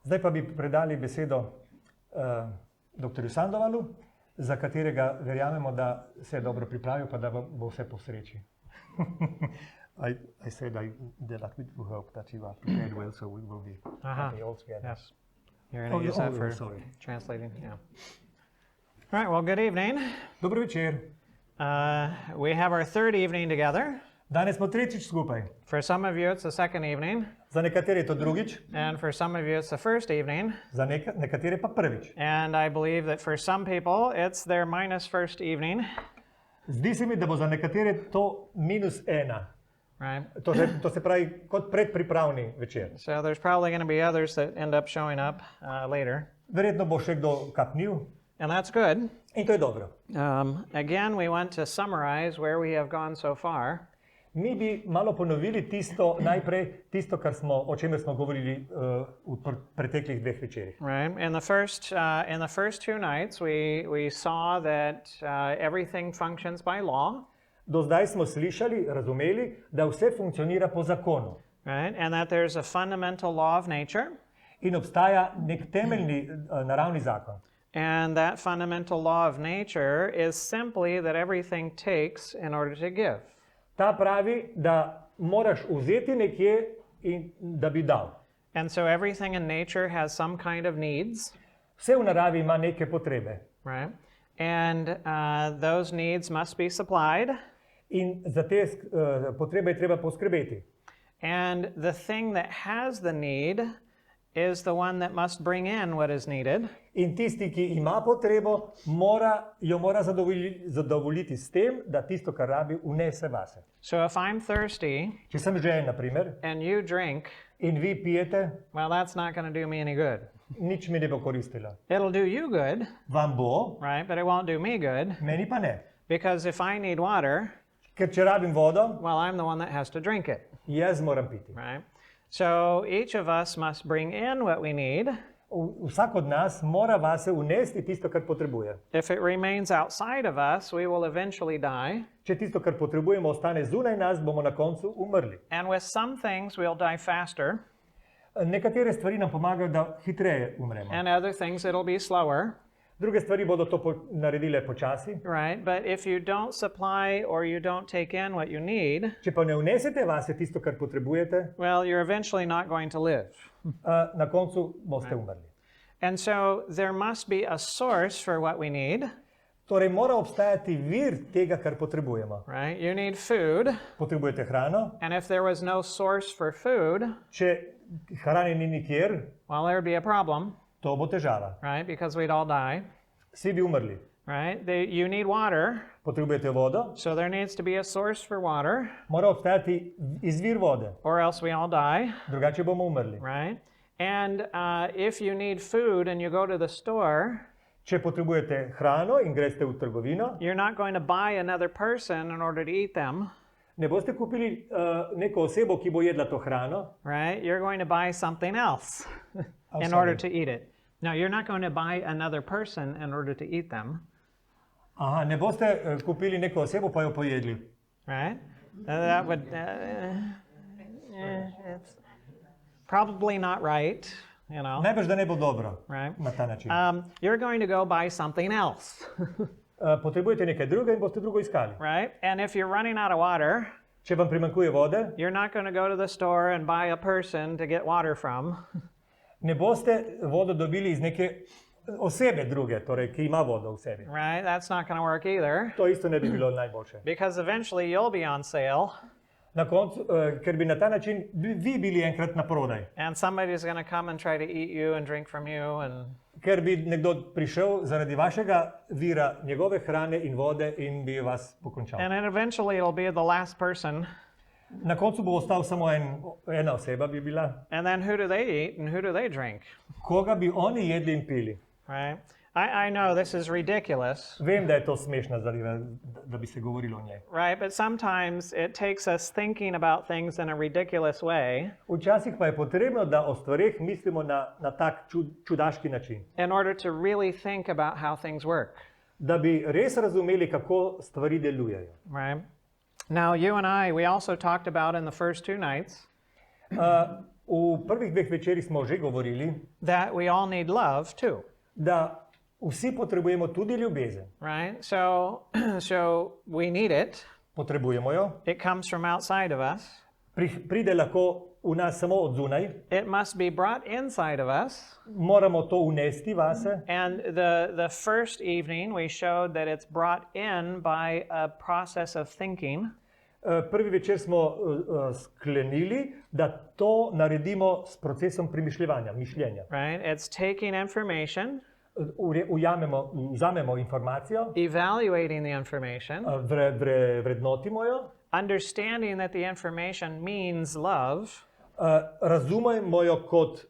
Zdaj pa bi predali besedo doktorju Sandovalu, za katerega verjamemo, da se je dobro pripravil, pa da bo vse po sreči. I said that we hope that you are prepared well, so we will be happy all together. Yes. You're going to use that for translating? Yeah. All right, well, good evening. Dobro večer. We have our third evening together. Danes smo tretjič skupaj. For some of you, it's the second evening. Za nekatere je to drugič. And for some of you, it's the first evening. Za nekatere pa prvič. And I believe that for some people, it's their minus first evening. Zdi se mi, da bo za nekatere to -1. Right. To se pravi kot predpripravni večer. So there's probably going to be others that end up showing up later. Verjetno bo še kdo kapnil. And that's good. In to je dobro. Again, we want to summarize where we have gone so far. Mi bi malo ponovili najprej tisto, o čemer smo govorili v preteklih dveh večerih. Right. In the first two nights, we saw that everything functions by law. Do zdaj smo slišali, razumeli, da vse funkcionira po zakonu. Right, and that there's a fundamental law of nature. In obstaja nek temeljni naravni zakon. And that fundamental law of nature is simply that everything takes in order to give. Ta pravi, da moraš vzeti nekje in da bi dal. And so everything in nature has some kind of needs. Vse v naravi ima neke potrebe. Right, and those needs must be supplied. In za te potrebe je treba poskrbeti. And the thing that has the need is the one that must bring in what is needed. In tisti, ki ima potrebo, jo mora zadovoljiti s tem, da tisto, kar rabi, vnese vase. So if I'm thirsty, če sem žejen, na primer, and you drink, in vi pijete, well, that's not going to do me any good. Nič mi ne bo koristilo. It'll do you good. Vam bo, right, but it won't do me good. Meni pa ne. Because if I need water, ker če rabim vodo, well, I'm the one that has to drink it. Jaz moram piti. Right? So each of us must bring in what we need. Vsak od nas mora vase unesti tisto, kar potrebuje. If it remains outside of us, we will eventually die. Če tisto, kar potrebujemo, ostane zunaj nas, bomo na koncu umrli. And with some things we'll die faster. Nekatere stvari nam pomagajo, da hitreje umremo. And other things it'll be slower. Druge stvari bodo to naredile počasi. Right, but if you don't supply or you don't take in what you need, če pa ne vnesete vase tisto, kar potrebujete, well, you're eventually not going to live. Na koncu boste umrli. And so there must be a source for what we need. Torej mora obstajati vir tega, kar potrebujemo. Right, you need food. Potrebujete hrano. And if there was no source for food, če hrane ni nikjer, well, there would be a problem. To bo težava. Right, because we'd all die. Vsi bi umrli. Right, you need water. Potrebujete vodo. So there needs to be a source for water. Mora obstajati izvir vode. Or else we all die. Drugače bomo umrli. Right, and if you need food and you go to the store, če potrebujete hrano in greste v trgovino, you're not going to buy another person in order to eat them. Ne boste kupili neko osebo, ki bo jedla to hrano. Right, you're going to buy something else in order to eat it. No, you're not going to buy another person in order to eat them. Aha, ne boste kupili neko osebo, pa jo pojedli. Right? That would... it's probably not right, you know. Najbrž, da ne bo dobro. Right? Na ta način. You're going to go buy something else. Potrebujete nekaj druga in boste drugo iskali. Right? And if you're running out of water, če vam primanjkuje vode, you're not going to go to the store and buy a person to get water from. Ne boste vodo dobili iz neke osebe druge, torej, ki ima vodo v sebi. Right, that's not going to work either. To isto ne bi bilo najboljše. Because eventually you'll be on sale. Na koncu, ker bi na ta način vi bili enkrat na prodaj. And somebody's going to come and try to eat you and drink from you and... Ker bi nekdo prišel zaradi vašega vira, njegove hrane in vode in bi vas pokončal. And then eventually it'll be the last person. Na koncu bo ostal samo ena oseba bi bila. And then who do they eat and who do they drink? Koga bi oni jedli in pili? Right? I know this is ridiculous. Vem, da je to smešna zadeva, da bi se govorilo o njej. Right, but sometimes it takes us thinking about things in a ridiculous way. Včasih pa je potrebno, da o stvareh mislimo na tak čudaški način. In order to really think about how things work. Da bi res razumeli, kako stvari delujejo. Right? Now, you and I, we also talked about in the first two nights. V V prvih dveh večerih smo že govorili, that we all need love too. da vsi potrebujemo tudi ljubezen. Right? So we need it. Potrebujemo jo. It comes from outside of us. Pride lahko v nas samo od zunaj. It must be brought inside of us. Moramo to unesti vase. And the first evening we showed that it's brought in by a process of thinking. Prvi večer smo sklenili, da to naredimo s procesom premišljevanja, mišljenja. Right? It's taking information, Vzamemo informacijo, evaluating the information, vrednotimo jo, understanding that the information means love, razumemo jo kot,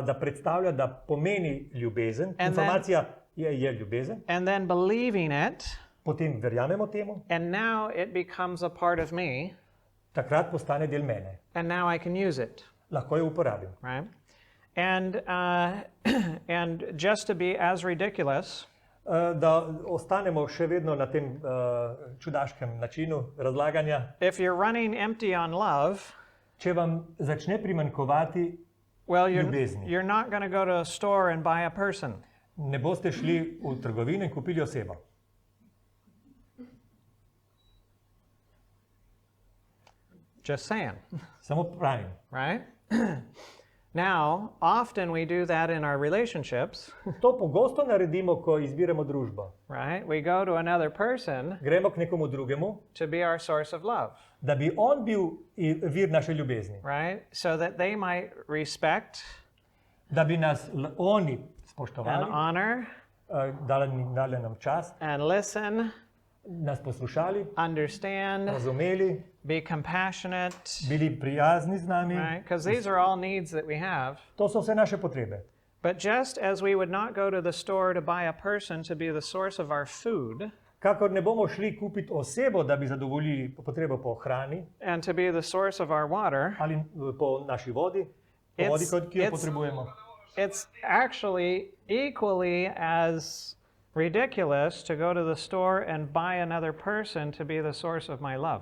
da predstavlja, da pomeni ljubezen. Informacija je ljubezen. and then believing it, Potem verjamemo temu, and now it becomes a part of me, takrat postane del mene. and now I can use it. Lahko jo uporabim. Right? And just to be as ridiculous, Da ostanemo še vedno na tem čudaškem načinu razlaganja. if you're running empty on love, Če vam začne primanjkovati well, ljubezni, you're not going to go to a store and buy a person. ne boste šli v trgovino in kupili osebo. Just saying, Samo pravim. right? Now, often we do that in our relationships, To pogosto naredimo, ko izbiramo družbo. right? We go to another person Gremo k nekomu drugemu, to be our source of love, da bi on bil vir naše ljubezni. right? So that they might respect Da bi nas oni and spoštovali, honor dali nam čas, and listen, nas poslušali, understand, razumeli, be compassionate, bili prijazni z nami. right? Because these are all needs that we have. To so vse naše potrebe. But just as we would not go to the store to buy a person to be the source of our food Kakor ne bomo šli kupiti osebo, da bi zadovoljili potrebo po hrani and to be the source of our water, ali po naši vodi, ki jo potrebujemo. it's actually equally as ridiculous to go to the store and buy another person to be the source of my love.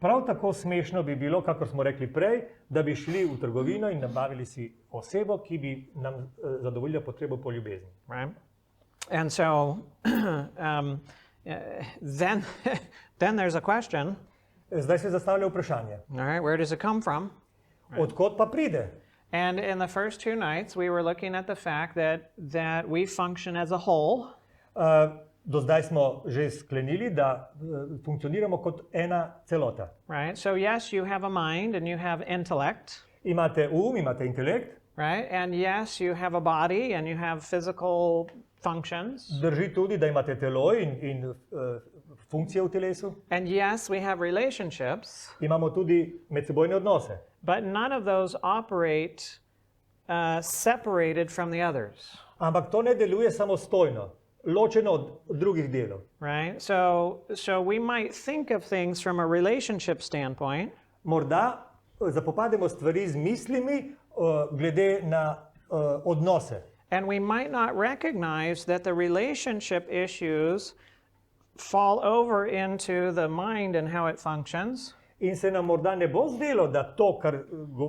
Prav tako smešno bi bilo, kakor smo rekli prej, da bi šli v trgovino in nabavili si osebo, ki bi nam zadovoljila potrebo po ljubezni. Right? And so then there's a question, Zdaj se zastavlja vprašanje, all right, where does it come from? odkot pa pride? And in the first two nights, we were looking at the fact that we function as a whole. Do zdaj smo že sklenili, da funkcioniramo kot ena celota. Right? So yes, you have a mind and you have intellect. Imate imate intelekt, Right? And yes, you have a body and you have physical functions. drži tudi, da imate telo in funkcije v telesu. And yes, we have relationships, Imamo tudi medsebojne odnose. but none of those operate separated from the others. Ampak to ne deluje samostojno, ločeno od drugih delov. Right? So we might think of things from a relationship standpoint, Morda zapopademo stvari z mislimi glede na odnose. and we might not recognize that the relationship issues fall over into the mind and how it functions. In se nam morda ne bo zdelo, da to, kar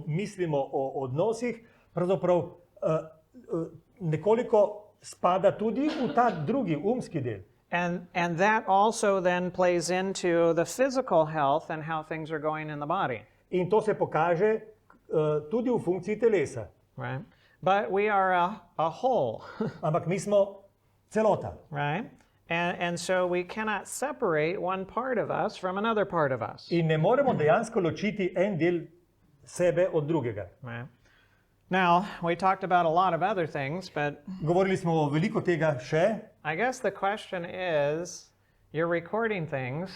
mislimo o odnosih, pravzaprav nekoliko spada tudi v ta drugi, umski del. And that also then plays into the physical health and how things are going in the body. In to se pokaže tudi v funkciji telesa. Right? But we are a whole, Ampak mi smo celota. right? And so we cannot separate one part of us from another part of us. In ne moremo dejansko ločiti en del sebe od drugega. Right? Now, we talked about a lot of other things, but Govorili smo o veliko tega še. I guess the question is, you're recording things,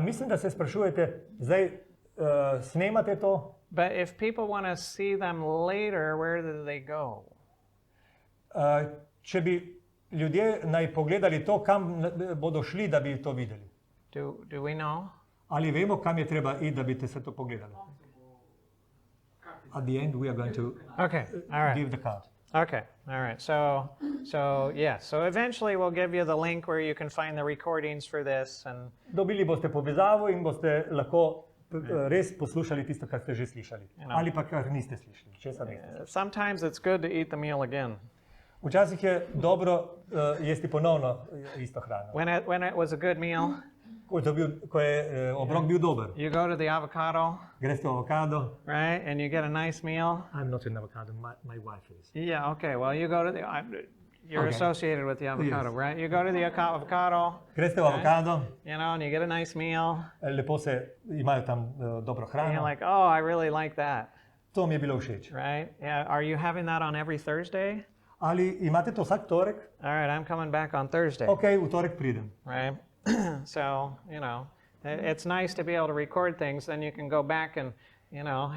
Mislim, da se sprašujete, zdaj snemate to, but if people want to see them later, where do they go? če bi ljudje naj pogledali to, kam bodo šli, da bi to videli. Do we know? Ali vemo, kam je treba iti, da bi te se to pogledali? At the end we are going to Okay, all right. give the card. Okay, all right. So yeah. So eventually we'll give you the link where you can find the recordings for this, and Dobili boste povezavo in boste lahko res poslušali tisto, kar ste že slišali. Ali pa kar niste slišali. Česa niste slišali. Sometimes it's good to eat the meal again. Včasih je dobro jesti ponovno isto hrano. When it was a good meal, Ko je obrok bil dober. you go to the avocado, Greste v avokado. right, and you get a nice meal. I'm not an avocado, my wife is. Yeah, okay, well, you go to the, you're Okay. associated with the avocado, Yes. right? You go to the avocado, Greste v avokado, and you get a nice meal, lepo se imajo tam dobro and you're hrano. like, oh, I really like that, To mi je bilo všeč. right? Yeah, are you having that on every Thursday? Ali imate to vsak torek? All right, I'm coming back on Thursday, Ok, v torek pridem. right? So, it's nice to be able to record things, then you can go back and,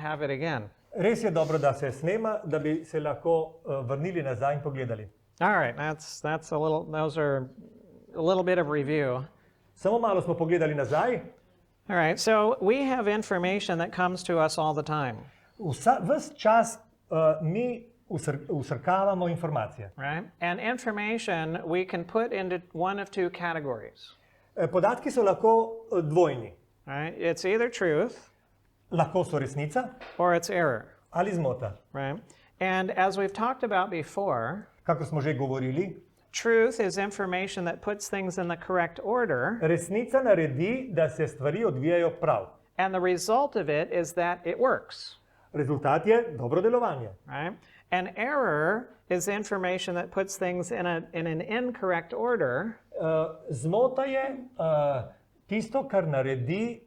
have it again. Res je dobro, da se snema, da bi se lahko vrnili nazaj in pogledali. All right, those are a little bit of review. Samo malo smo pogledali nazaj. All right, so we have information that comes to us all the time, Ves čas mi usrkavamo informacije. right? And information we can put into one of two categories, Podatki so lahko dvojni. right? It's either truth Lahko so resnica or it's error, ali zmota. right? And as we've talked about before, Kako smo že govorili, truth is information that puts things in the correct order, resnica naredi, da se stvari odvijajo prav. and the result of it is that it works, Rezultat je dobro delovanje. right? And error is information that puts things in an incorrect order, Zmota je tisto, kar naredi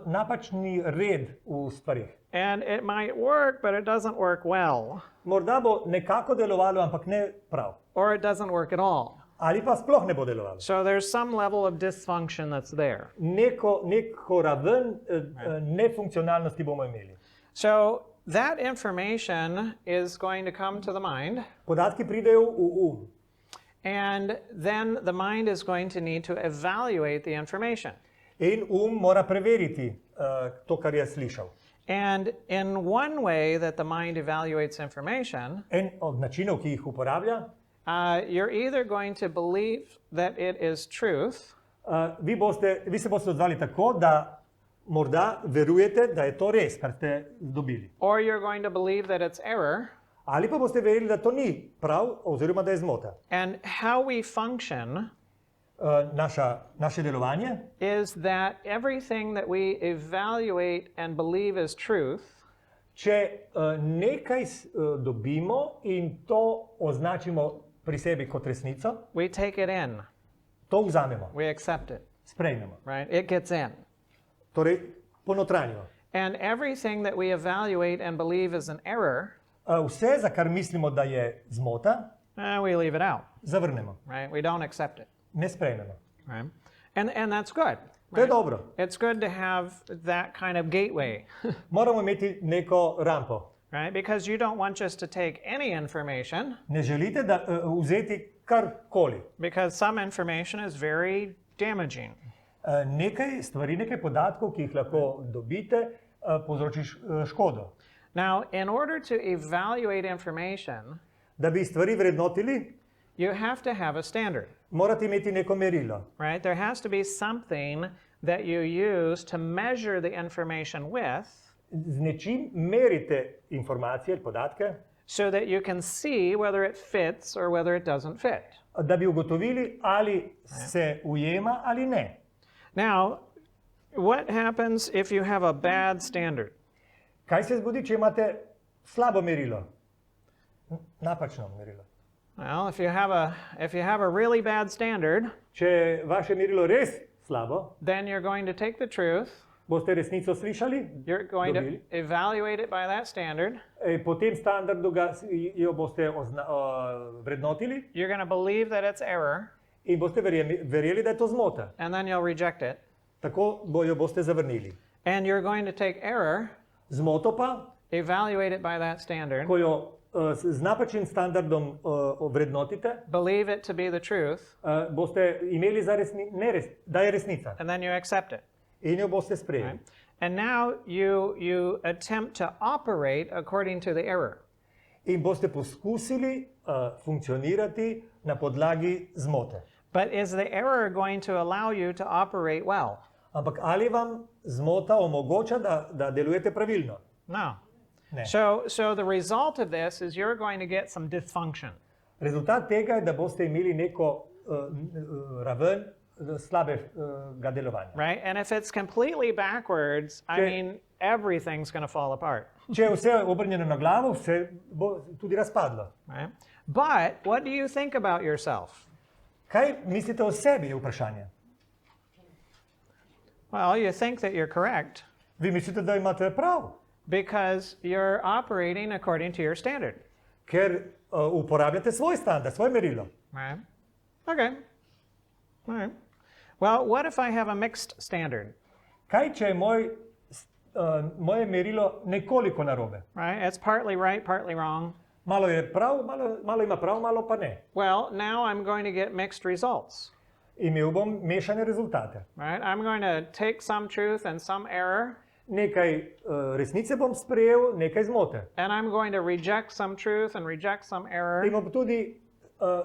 napačni red v stvarih. and it might work, but it doesn't work well, Morda bo nekako delovalo, ampak ne prav. or it doesn't work at all. Ali pa sploh ne bo delovalo. So there's some level of dysfunction that's there. Neko raven nefunkcionalnosti bomo imeli. So that information is going to come to the mind, Podatki pridejo v and then the mind is going to need to evaluate the information. in mora preveriti to, kar je slišal. And in one way that the mind evaluates information, En od načinov, ki jih uporablja, you're either going to believe that it is truth, vi se boste odzvali tako, da morda verujete, da je to res, kar ste dobili. or you're going to believe that it's error. Ali pa boste verjeli, da to ni prav, oziroma da je zmota. And how we function Naše delovanje is that everything that we evaluate and believe is truth, če nekaj dobimo in to označimo pri sebi kot resnico, we take it in, to vzamemo, we accept it, sprejmemo. right? It gets in. Torej, ponotranjimo. And everything that we evaluate and believe is an error, Vse, za kar mislimo, da je zmota, we leave it out, zavrnemo, right? We don't accept it, ne sprejmemo. right? And that's good. To je Right? dobro. It's good to have that kind of gateway, Moramo imeti neko rampo. right? Because you don't want just to take any information, Ne želite vzeti karkoli. because some information is very damaging. Nekaj stvari, nekaj podatkov, ki jih lahko dobite, povzročiš škodo. Now, in order to evaluate information, Da bi stvari vrednotili, you have to have a standard, morate imeti neko merilo. right? There has to be something that you use to measure the information with, Z nečim merite informacije ali podatke, so that you can see whether it fits or whether it doesn't fit. da bi ugotovili, ali se ujema ali ne. Now, what happens if you have a bad standard? Kaj se zgodi, če imate slabo merilo? Napačno merilo. Well, if you have a really bad standard, Če je vaše merilo res slabo, then you're going to take the truth, boste resnico slišali, you're going to dobili, evaluate it by that standard, po tem standardu jo boste vrednotili you're going to believe that it's error, in boste verjeli, da je to zmota. and then you'll reject it. Tako jo boste zavrnili. And you're going to take error, Zmoto pa, evaluate it by that standard, ko jo z napačnim standardom vrednotite, believe it to be the truth, boste imeli da je resnica and then you accept it. in jo boste sprejeli. And now you attempt to operate according to the error. In boste poskusili funkcionirati na podlagi zmote. But is the error going to allow you to operate well? Ampak ali vam zmota omogoča, da delujete pravilno. No. Ne. So the result of this is you're going to get some dysfunction. Rezultat tega je, da boste imeli neko raven slabega delovanja. Right? And if it's completely backwards, I mean, everything's going to fall apart. Če je vse obrnjeno na glavo, vse bo tudi razpadlo. Right? But what do you think about yourself? Kaj mislite o sebi, je vprašanje. Well, you think that you're correct Vi mislite, da imate prav, because you're operating according to your standard. ker uporabljate svoj standard, svoje merilo. Right? Okay. All right. Well, what if I have a mixed standard? Kaj, če je moje merilo nekoliko narobe? Right? It's partly right, partly wrong. Malo je prav, malo ima prav, malo pa ne. Well, now I'm going to get mixed results. Imel bom mešane rezultate. Right? I'm going to take some truth and some error, Nekaj resnice bom sprejel, nekaj zmote. and I'm going to reject some truth and reject some error, In bom tudi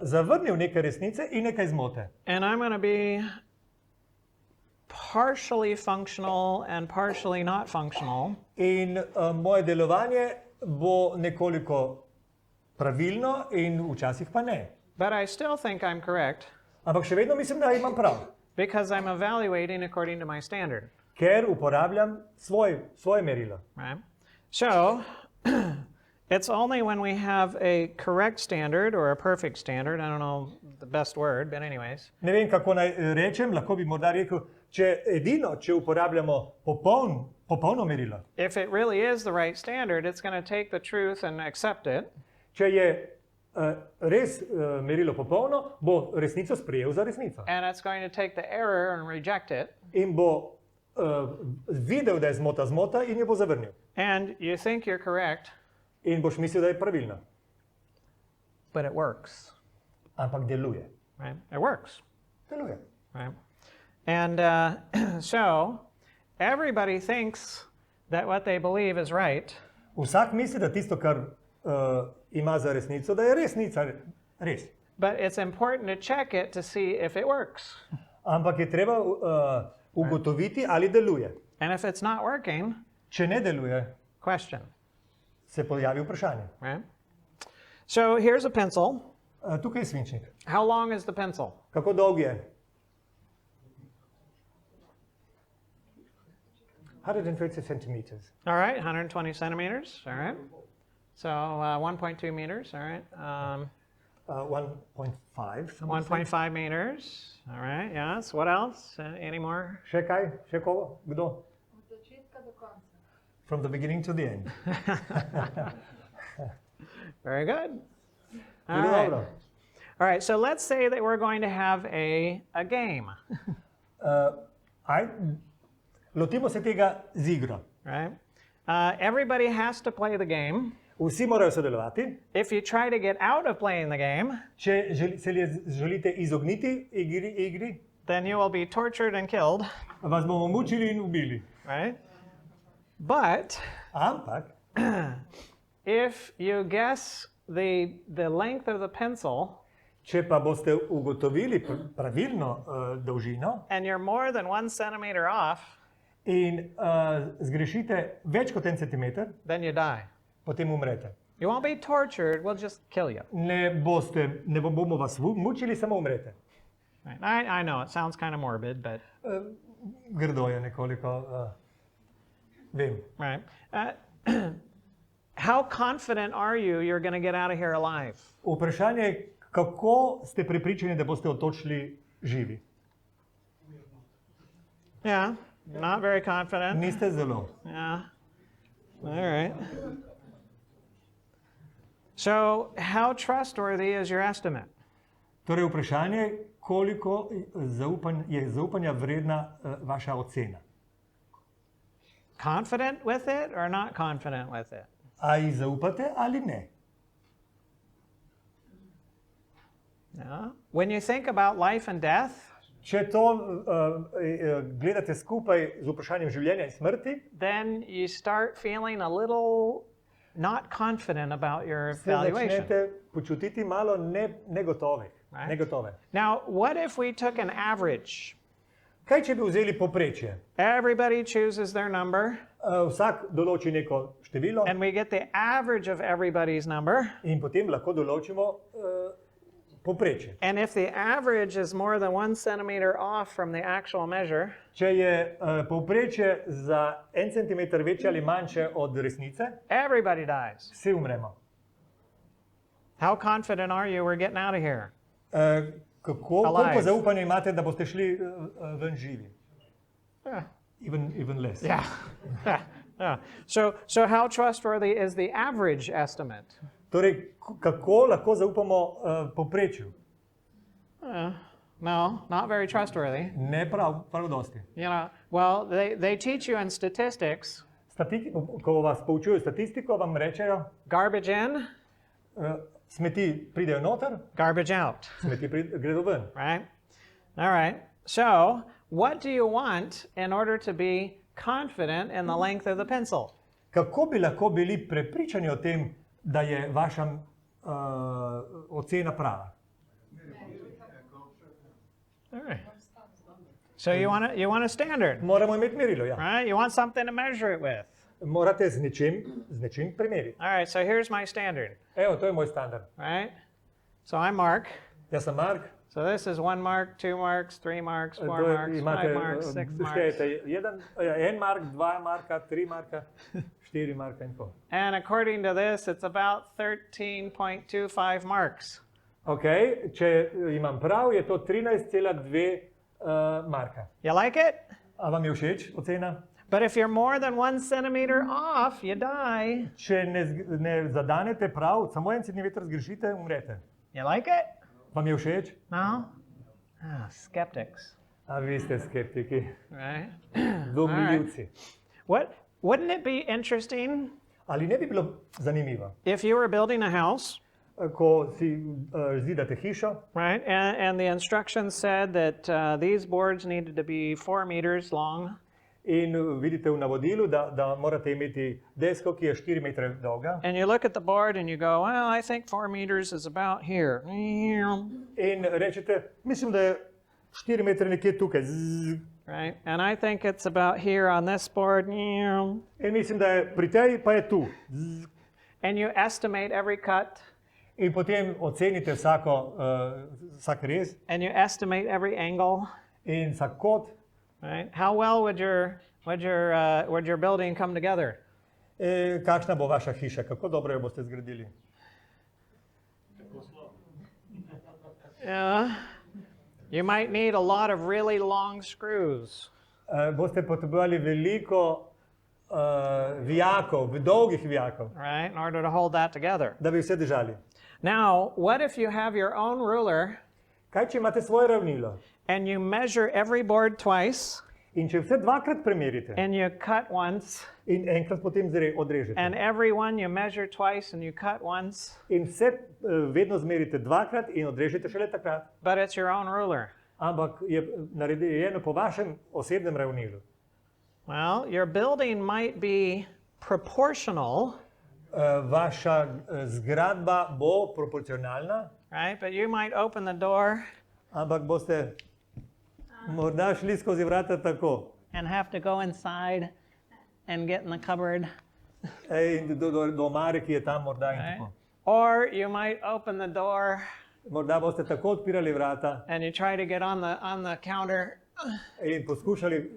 zavrnil nekaj resnice in nekaj zmote. and I'm going to be partially functional and partially not functional. In moje delovanje bo nekoliko pravilno in včasih pa ne. But I still think I'm correct Ampak še vedno mislim, da imam prav, because I'm evaluating according to my standard. ker uporabljam svoje merilo. Right? So, it's only when we have a correct standard or a perfect standard, I don't know the best word, but anyways, Ne vem, kako naj rečem, lahko bi morda rekel, če uporabljamo popolno merilo. if it really is the right standard, it's going to take the truth and accept it, Če je res merilo popolno, bo resnico sprejel za resnico. and it's going to take the error and reject it. In bo videl, da je zmota in jo bo zavrnil. And you think you're correct, In boš mislil, da je pravilno. but it works. Ampak deluje. Right? It works. Deluje. Right? And so everybody thinks that what they believe is right, Vsak misli, da tisto, kar ima za resnico, da je resnica. Res. but it's important to check it to see if it works. Ampak je treba ugotoviti, ali deluje. And if it's not working, Če ne deluje, question. se pojavi vprašanje. Right? So here's a pencil. Tukaj je svinčnik. How long is the pencil? Kako dolg je? 130 centimeters. All right, 120 centimeters. All right. So 1.2 meters. All right. 1.5. 1.5 meters. All right. Yes. What else? Any more? Še kaj? Še kogo? Kdo? Od začetka do konca. From the beginning to the end. Very good. All Zelo right. dobro. All right. So let's say that we're going to have a game. Lotimo se tega z igro. Right. Everybody has to play the game. Vsi morajo sodelovati. If you try to get out of playing the game, Če se želite izogniti igri, then you will be tortured and killed. vas bomo mučili in ubili. Right. But Ampak, if you guess the length of the pencil če pa boste ugotovili pravilno dolžino and you're more than 1 centimeter off, in zgrešite več kot 1 centimeter, then you die. potem umrete. You won't be tortured, we'll just kill you. Ne bomo vas mučili, samo umrete. Right. I know it sounds kind of morbid, but Grdo je nekoliko, vem. right. How confident are you you're going to get out of here alive? Vprašanje je, kako ste prepričani, da boste odtočili živi? Yeah, not very confident. Niste zelo. Yeah. All right. So, how trustworthy is your estimate? Torej vprašanje je, koliko je zaupanja vredna vaša ocena. Confident with it or not confident with it? A ji zaupate ali ne? Yeah. When you think about life and death, Če to gledate skupaj z vprašanjem življenja in smrti, then you start feeling a little not confident about your se evaluation. začnete počutiti malo negotove. Right. Now, what if we took an average? Kaj, če bi vzeli povprečje? Everybody chooses their number, Vsak določi neko število and we get the average of everybody's number. in potem lahko določimo povprečje. And if the average is more than 1 centimeter off from the actual measure, Če je povprečje za 1 centimeter večje ali manjše od resnice, everybody dies. vsi umremo. How confident are you we're getting out of here? Koliko Alive. zaupanja imate, da boste šli ven živi? Yeah. Even less. Yeah. Yeah. So how trustworthy is the average estimate? Torej, kako lahko zaupamo povprečju? No, not very trustworthy. Ne prav dosti. You know, well, they teach you in statistics, Ko vas poučujejo statistiko, vam rečejo, garbage in, smeti pridejo noter, garbage out, smeti gredo ven. right? All right. So what do you want in order to be confident in the length of the pencil? Kako bi lahko bili prepričani o tem, da je vaša ocena prava? All right. So you want a standard, Moramo imeti merilo, ja. right? You want something to measure it with. Morate z nečim primeriti. All right, so here's my standard, Evo, to je moj standard. right? So I'm Mark. Jaz sem Mark. So this is 1 mark, 2 marks, 3 marks, 4 To je- marks, 5 imate, marks, 6 marks. štejete 1 mark, 2 marka, 3 marka, 4 marka in tako. And according to this, it's about 13.25 marks. Ok, če imam prav, je to 13,2 marka. You like it? A vam je všeč ocena? But if you're more than 1 centimeter off, you die. Če ne zadanete prav, samo 1 centimeter zgrešite, umrete. You like it? Vam je všeč? No? Ah, skeptics, A vi ste skeptiki, right? dvomljivci. Wouldn't it be interesting Ali ne bi bilo zanimivo, if you were building a house, ko si zidate hišo right? And the instructions said that these boards needed to be 4 meters long, in vidite v navodilu, da morate imeti desko, ki je 4 metre dolga, and you look at the board and you go, well, I think 4 meters is about here. in rečete, mislim, da je 4 metre nekje tukaj. Zzz. Right? And I think it's about here on this board. In mislim, da je pri tej, pa je tu. Zzz. And you estimate every cut, In potem ocenite vsak rez and you estimate every angle. in vsak kot. Right? How well would your building come together? Kakšna bo vaša hiša, kako dobro jo boste zgradili? Yeah. You might need a lot of really long screws. Boste potrebovali veliko vijakov, dolgih vijakov, Right? In order to hold that together. da bi vse držali. Now, what if you have your own ruler Kaj, če imate svoje ravnilo and you measure every board twice in če vse dvakrat premerite and you cut once, in enkrat potem odrežete and every one you measure twice and you cut once, in vse vedno zmerite dvakrat in odrežete šele takrat, but it's your own ruler? ampak je narejeno po vašem osebnem ravnilu. Well, your building might be proportional, Vaša zgradba bo proporcionalna, right? But you might open the door ampak boste morda šli skozi vrata tako. and have to go inside and get in the cupboard. In do omare, ki je tam morda in Right? tako. Or you might open the door Morda boste tako odpirali vrata and you try to get on the counter, in poskušali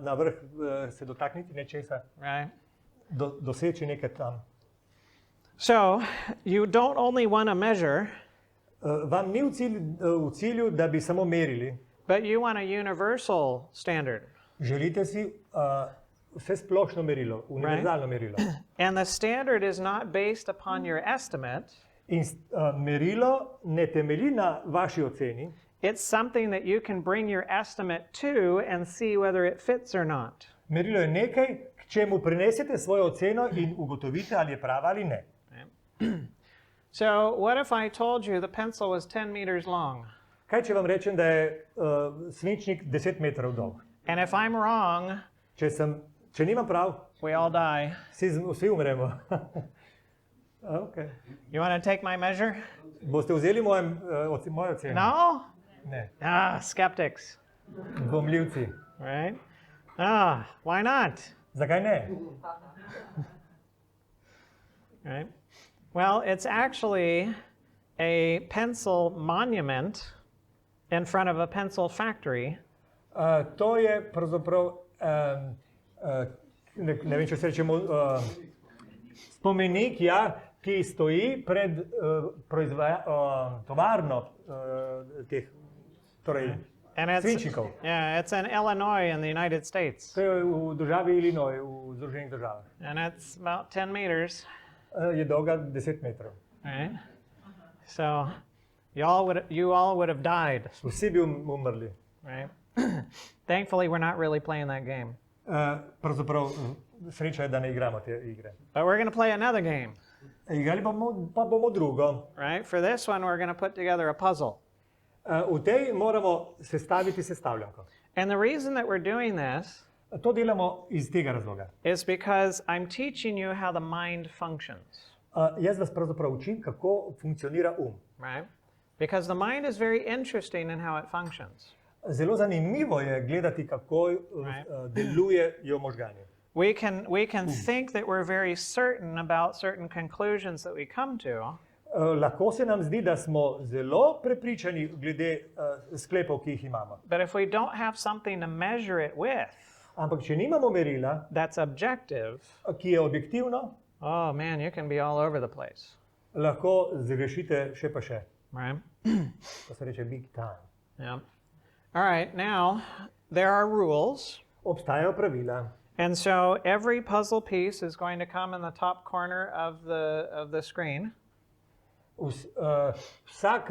na vrh se dotakniti nečesa, right? doseči nekaj tam. So you don't only want to measure, Vam ni v cilju, da bi samo merili. but you want a universal standard. Želite si vse splošno merilo, univerzalno merilo. And the standard is not based upon your estimate. In merilo ne temelji na vaši oceni, It's something that you can bring your estimate to and see whether it fits or not. merilo je nekaj, k čemu prinesete svojo oceno in ugotovite, ali je prava ali ne. So what if I told you the pencil was 10 meters long? Kaj, če vam rečem, da je svinčnik 10 metrov dolg? And if I'm wrong, Če nimam prav, we all die. vsi umremo. Okay. You want to take my measure? Boste vzeli mojo oceno? No? Ne. Ah, skeptics. Dvomljivci. right? Ah, why not? Zakaj ne? Right? Well, it's actually a pencil monument in front of a pencil factory. To je pravzaprav, ne vem, če se rečemo, spomenik, ja, ki stoji pred tovarno teh, torej, And it's, svinčnikov. yeah, it's in Illinois in the United States. To je v državi Illinois, v Združenih državah. And it's about 10 meters, Je dolga 10 metrov. right? So you all would have died, Vsi bi umrli. right? Thankfully, we're not really playing that game. Pravzaprav sreča je, da ne igramo te igre. But we're going to play another game, Igrali pa bomo drugo. right? For this one, we're going to put together a puzzle. V tej moramo sestaviti sestavljanko. And the reason that we're doing this To delamo iz tega razloga. is because I'm teaching you how the mind functions, Jaz vas pravzaprav učim, kako funkcionira right? Because the mind is very interesting in how it functions. Zelo zanimivo je gledati, kako delujejo možgani. We can think that we're very certain about certain conclusions that we come to, Lahko se nam zdi, da smo zelo prepričani glede sklepov, ki jih imamo. but if we don't have something to measure it with, Ampak če nimamo merila, that's objective, ki je objektivno, oh man, you can be all over the place, lahko zgrešite še pa še. right? To se reče big time. Yeah. All right, now there are rules. Obstajajo pravila. And so every puzzle piece is going to come in the top corner of the screen. Vsak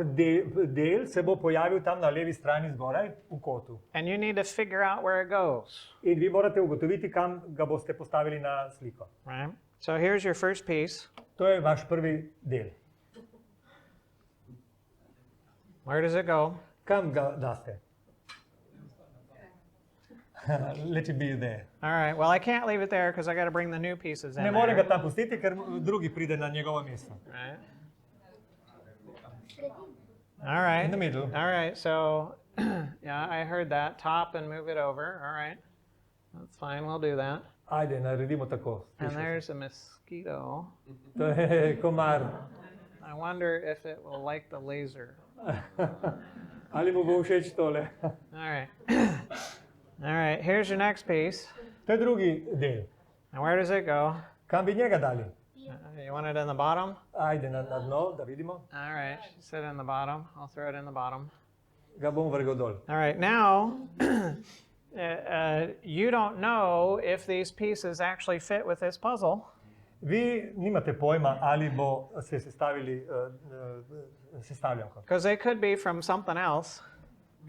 del se bo pojavil tam na levi strani zgoraj v kotu. And you need to figure out where it goes, In vi morate ugotoviti, kam ga boste postavili na sliko. right? So here's your first piece. To je vaš prvi del. Where does it go? Kam ga daste? Let it be there. All right, well, I can't leave it there because I got to bring the new pieces in Ne more ga there, tam pustiti, ker drugi pride na njegovo mesto. right? All right. In the middle. All right, so yeah, I heard that. Top and move it over. All right. That's fine, we'll do that. Ajde, naredimo tako. And there's a mosquito. To je komar. I wonder if it will like the laser. Ali mu bo všeč tole? All right. All right, here's your next piece. To je drugi del. And where does it go? Kam bi njega dali? You want it in the bottom? Ajde, na dno, da vidimo. All right, sit in the bottom. I'll throw it in the bottom. Ga bom vrgel dol. All right, now you don't know if these pieces actually fit with this puzzle. Vi nimate pojma, ali bo se sestavili sestavljanko. Because they could be from something else,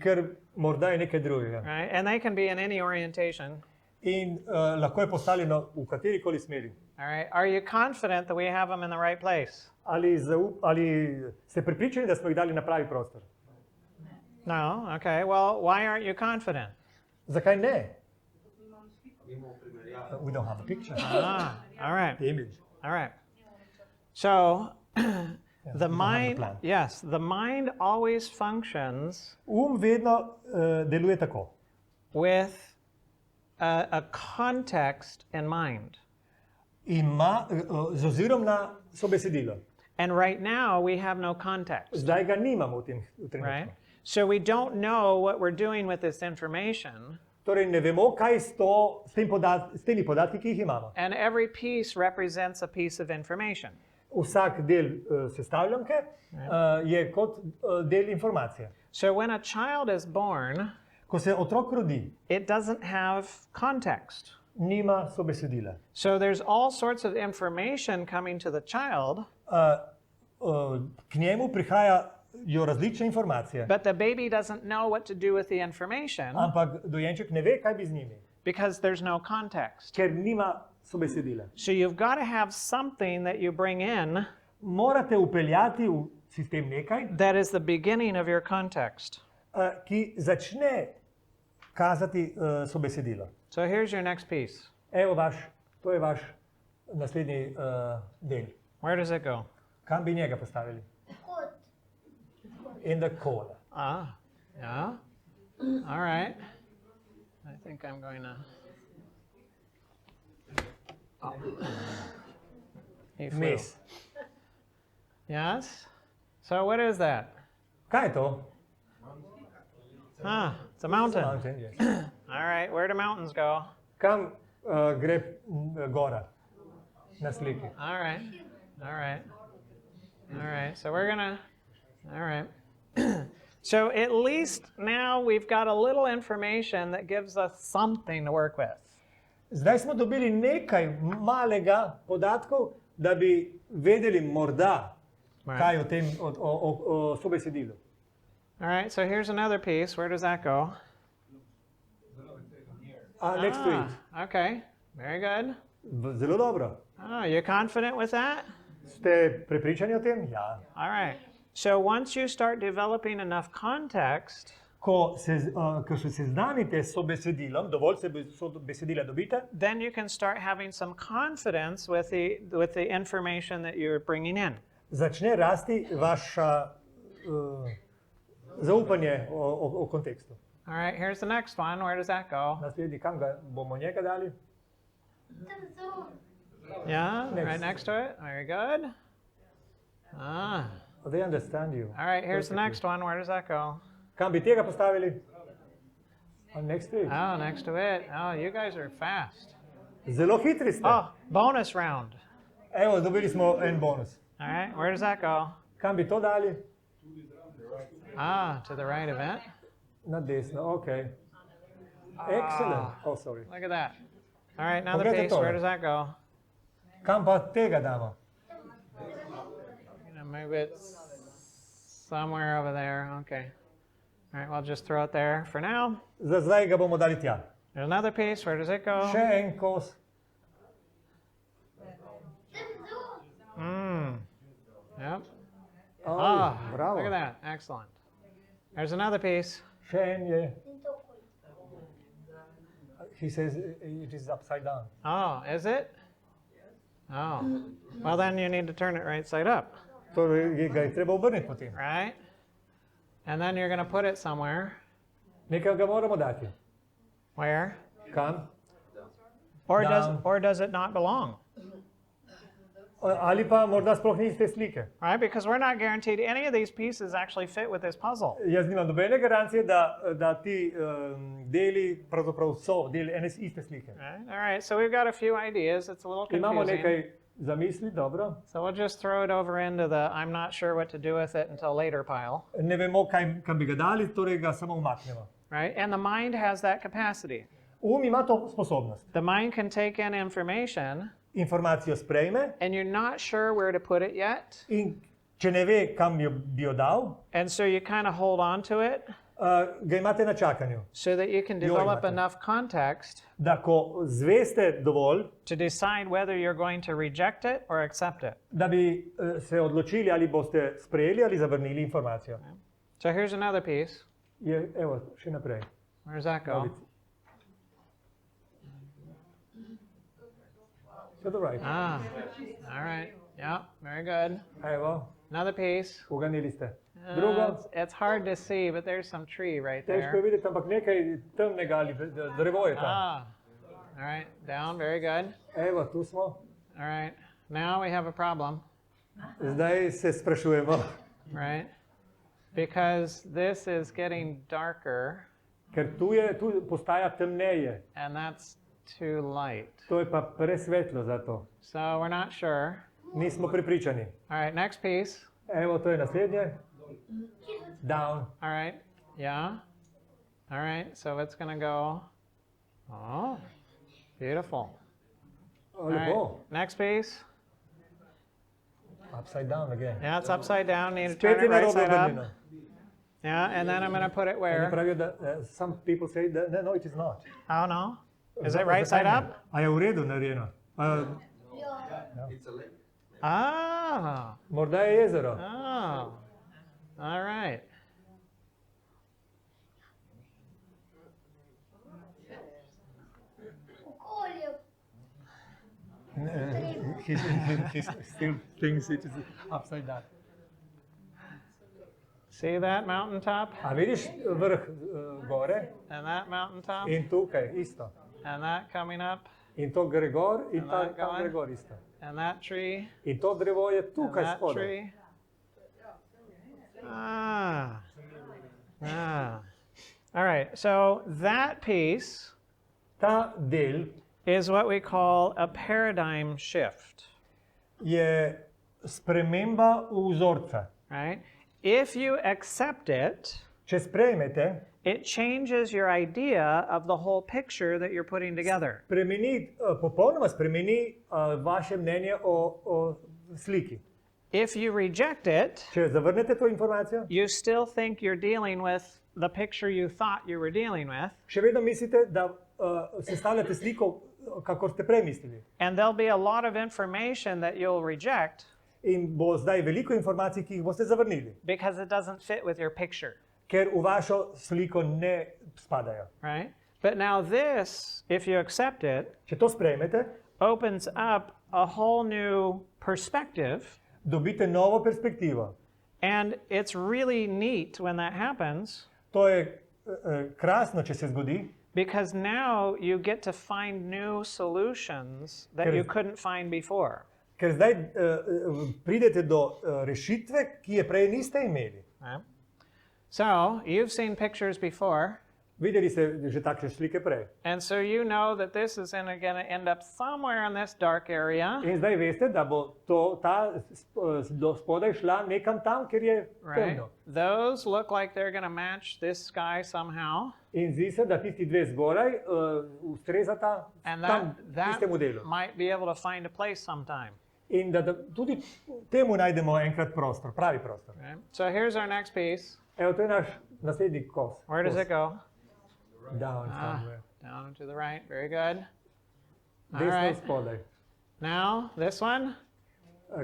Ker morda je nekaj drugega. right? And they can be in any orientation. In lahko je postavljeno v katerikoli smeri. All right, are you confident that we have them in the right place? Ali ste prepričani, da smo jih dali na pravi prostor? No, okay, well, why aren't you confident? Zakaj ne? We don't have a picture. Ah, all right, The image. all right. So the we don't have the mind, plan. yes, the mind always functions Vedno deluje tako. with a context in mind. Ima z ozirom na sobesedilo. And right now we have no context, Zdaj ga nimamo v trenutku. right? So we don't know what we're doing with this information, Torej ne vemo, kaj s temi podatki, ki jih imamo. and every piece represents a piece of information. Vsak del sestavljanke je kot del informacije. So when a child is born, Ko se otrok rodi, it doesn't have context. nima sobesedila. So there's all sorts of information coming to the child, K njemu prihajajo različne informacije, but the baby doesn't know what to do with the information ampak dojenček ne ve, kaj bi z njimi, because there's no context. ker nima sobesedila. So you've got to have something that you bring in Morate upeljati v sistem nekaj, that is the beginning of your context. ki začne kazati sobesedilo. So here's your next piece. Evo to je vaš naslednji del. Where does it go? Kam bi njega postavili? In the corner. Ah, yeah. All right. I think I'm going to... Oh. He flew. Mes. Yes? So what is that? Kaj je to? Ah, it's a mountain. Mountain, yes. All right, where do mountains go? Kam gre gora na sliki? All right, all right, all right. So we're gonna, all right. So at least now we've got a little information that gives us something to work with. Zdaj smo dobili nekaj malega podatkov, da bi vedeli morda, kaj o tem, o sobesedilu. All right, so here's another piece. Where does that go? Next to it. Okay, very good. Zelo dobro. Oh, you confident with that? Ste prepričani o tem? Ja. All right. So once you start developing enough context, Ko se seznanite s sobesedilom, dovolj besedila dobite, then you can start having some confidence with the information that you're bringing in. začne rasti vaša zaupanje o kontekstu. All right, here's the next one. Where does that go? Naslednji, kam ga bomo njega dali? Yeah, Next. right next to it. Very good. Ah. They understand you. All right, here's the next one. Where does that go? Kam bi tega postavili? Next to it. Oh, next to it. Oh, you guys are fast. Zelo hitri ste. Oh, bonus round. Evo, dobili smo en bonus. All right, where does that go? Kam bi to dali? Ah, to the right of it. Na desno, ok. Excellent. Oh, sorry. Look at that. All right, another Pogledajte piece. tole. Where does that go? Kam pa tega damo? You know, maybe it's somewhere over there. Okay. All right, well, just throw it there for now. Za zdaj ga bomo dali tja. There's another piece. Where does it go? Še en kos. Yep. Oh, Ah, bravo. look at that. Excellent. There's another piece. Še en je. He says it is upside down. Oh, is it? Oh. Well, then you need to turn it right side up, Torej ga je treba obrniti potem. right? And then you're going to put it somewhere. Nekaj ga moramo dati. Where? Kam? Or Down. does it not belong? Ali pa morda sploh ni iste slike. Right? Because we're not guaranteed any of these pieces actually fit with this puzzle. Jaz nimam nobene garancije, da ti deli pravzaprav so del ene iste slike. Right? All right, so we've got a few ideas. It's a little Imamo confusing. nekaj zamisli, dobro. So we'll just throw it over into the I'm not sure what to do with it until later pile. Ne vemo, kam bi ga dali, torej ga samo umaknemo. Right? And the mind has that capacity. Ima to sposobnost. The mind can take in information Informacijo sprejme and you're not sure where to put it yet. in če ne ve, kam bi jo dal, And so you kind of hold on to it ga imate na čakanju. so that you can develop imate. enough context Da ko zveste dovolj, to decide whether you're going to reject it or accept it. da bi se odločili, ali boste sprejeli ali zavrnili informacijo. So here's another piece. Evo, še naprej. Where does that go? To the right. Ah, all right. Yeah, very good. Evo, Another piece. uganili ste. Drugo, It's hard to see, but there's some tree right težko je there. videti, ampak nekaj temnega ali drevo je tam. Ah, all right. Down, very good. Evo, tu smo. All right. Now we have a problem, Zdaj se sprašujemo, right? Because this is getting darker, ker tu postaja temneje. and that's too light. To je pa presvetlo za to. So we're not sure. Nismo prepričani. All right, next piece. Evo, to je naslednje. Down. All right, yeah. All right, so it's going to go. Oh, beautiful. All right, Lepo. next piece. Upside down again. Yeah, it's upside down. Need to Spet turn je it right narobe side up. obrnjeno. Yeah, and then I'm going to put it Oni where? pravijo, da some people say that no, it is not. Oh, no. Is it right side up? A je v redu narejeno? Ah, Morda je jezero. oh. All right. He still thinks it is upside down. See that mountaintop? A vidiš vrh gore And that mountaintop? in tukaj isto. And that coming up? In to gre gor in And tam that going? gre gor isto. And that tree? In to drevo je And tukaj that spodaj. tree? Ah. Ah. All right, so that piece Ta del is what we call a paradigm shift, je sprememba vzorca. right? If you accept it, Če sprejmete, it changes your idea of the whole picture that you're putting together. popolnoma spremeni vaše mnenje o sliki. If you reject it, Če zavrnete to informacijo, you still think you're dealing with the picture you thought you were dealing with, še vedno mislite, da sestavljate sliko, kakor ste prej mislili. and there'll be a lot of information that you'll reject In bo zdaj veliko informacij, ki jih boste zavrnili, because it doesn't fit with your picture, ker v vašo sliko ne spadajo. right? But now this, if you accept it, Če to sprejmete, opens up a whole new perspective, dobite novo perspektivo. and it's really neat when that happens To je krasno, če se zgodi, because now you get to find new solutions that you couldn't find before. ker zdaj pridete do rešitve, ki je prej niste imeli. Right? So you've seen pictures before, Videli ste že takšne slike prej. and so you know that this is going to end up somewhere in this dark area, In zdaj veste, da bo ta do spodaj šla nekam tam, kjer je right? temno. Those look like they're going to match this sky somehow, In zdi se, da tisti dve zgoraj ustrezata and tam that tistemu delu. might be able to find a place sometime. In da tudi temu najdemo enkrat prostor, pravi prostor. Right? So here's our next piece. Evo, to je naš naslednji kos. Where does it go? Down somewhere. Down to the right. Very good. All Desno right. spodaj. Now this one.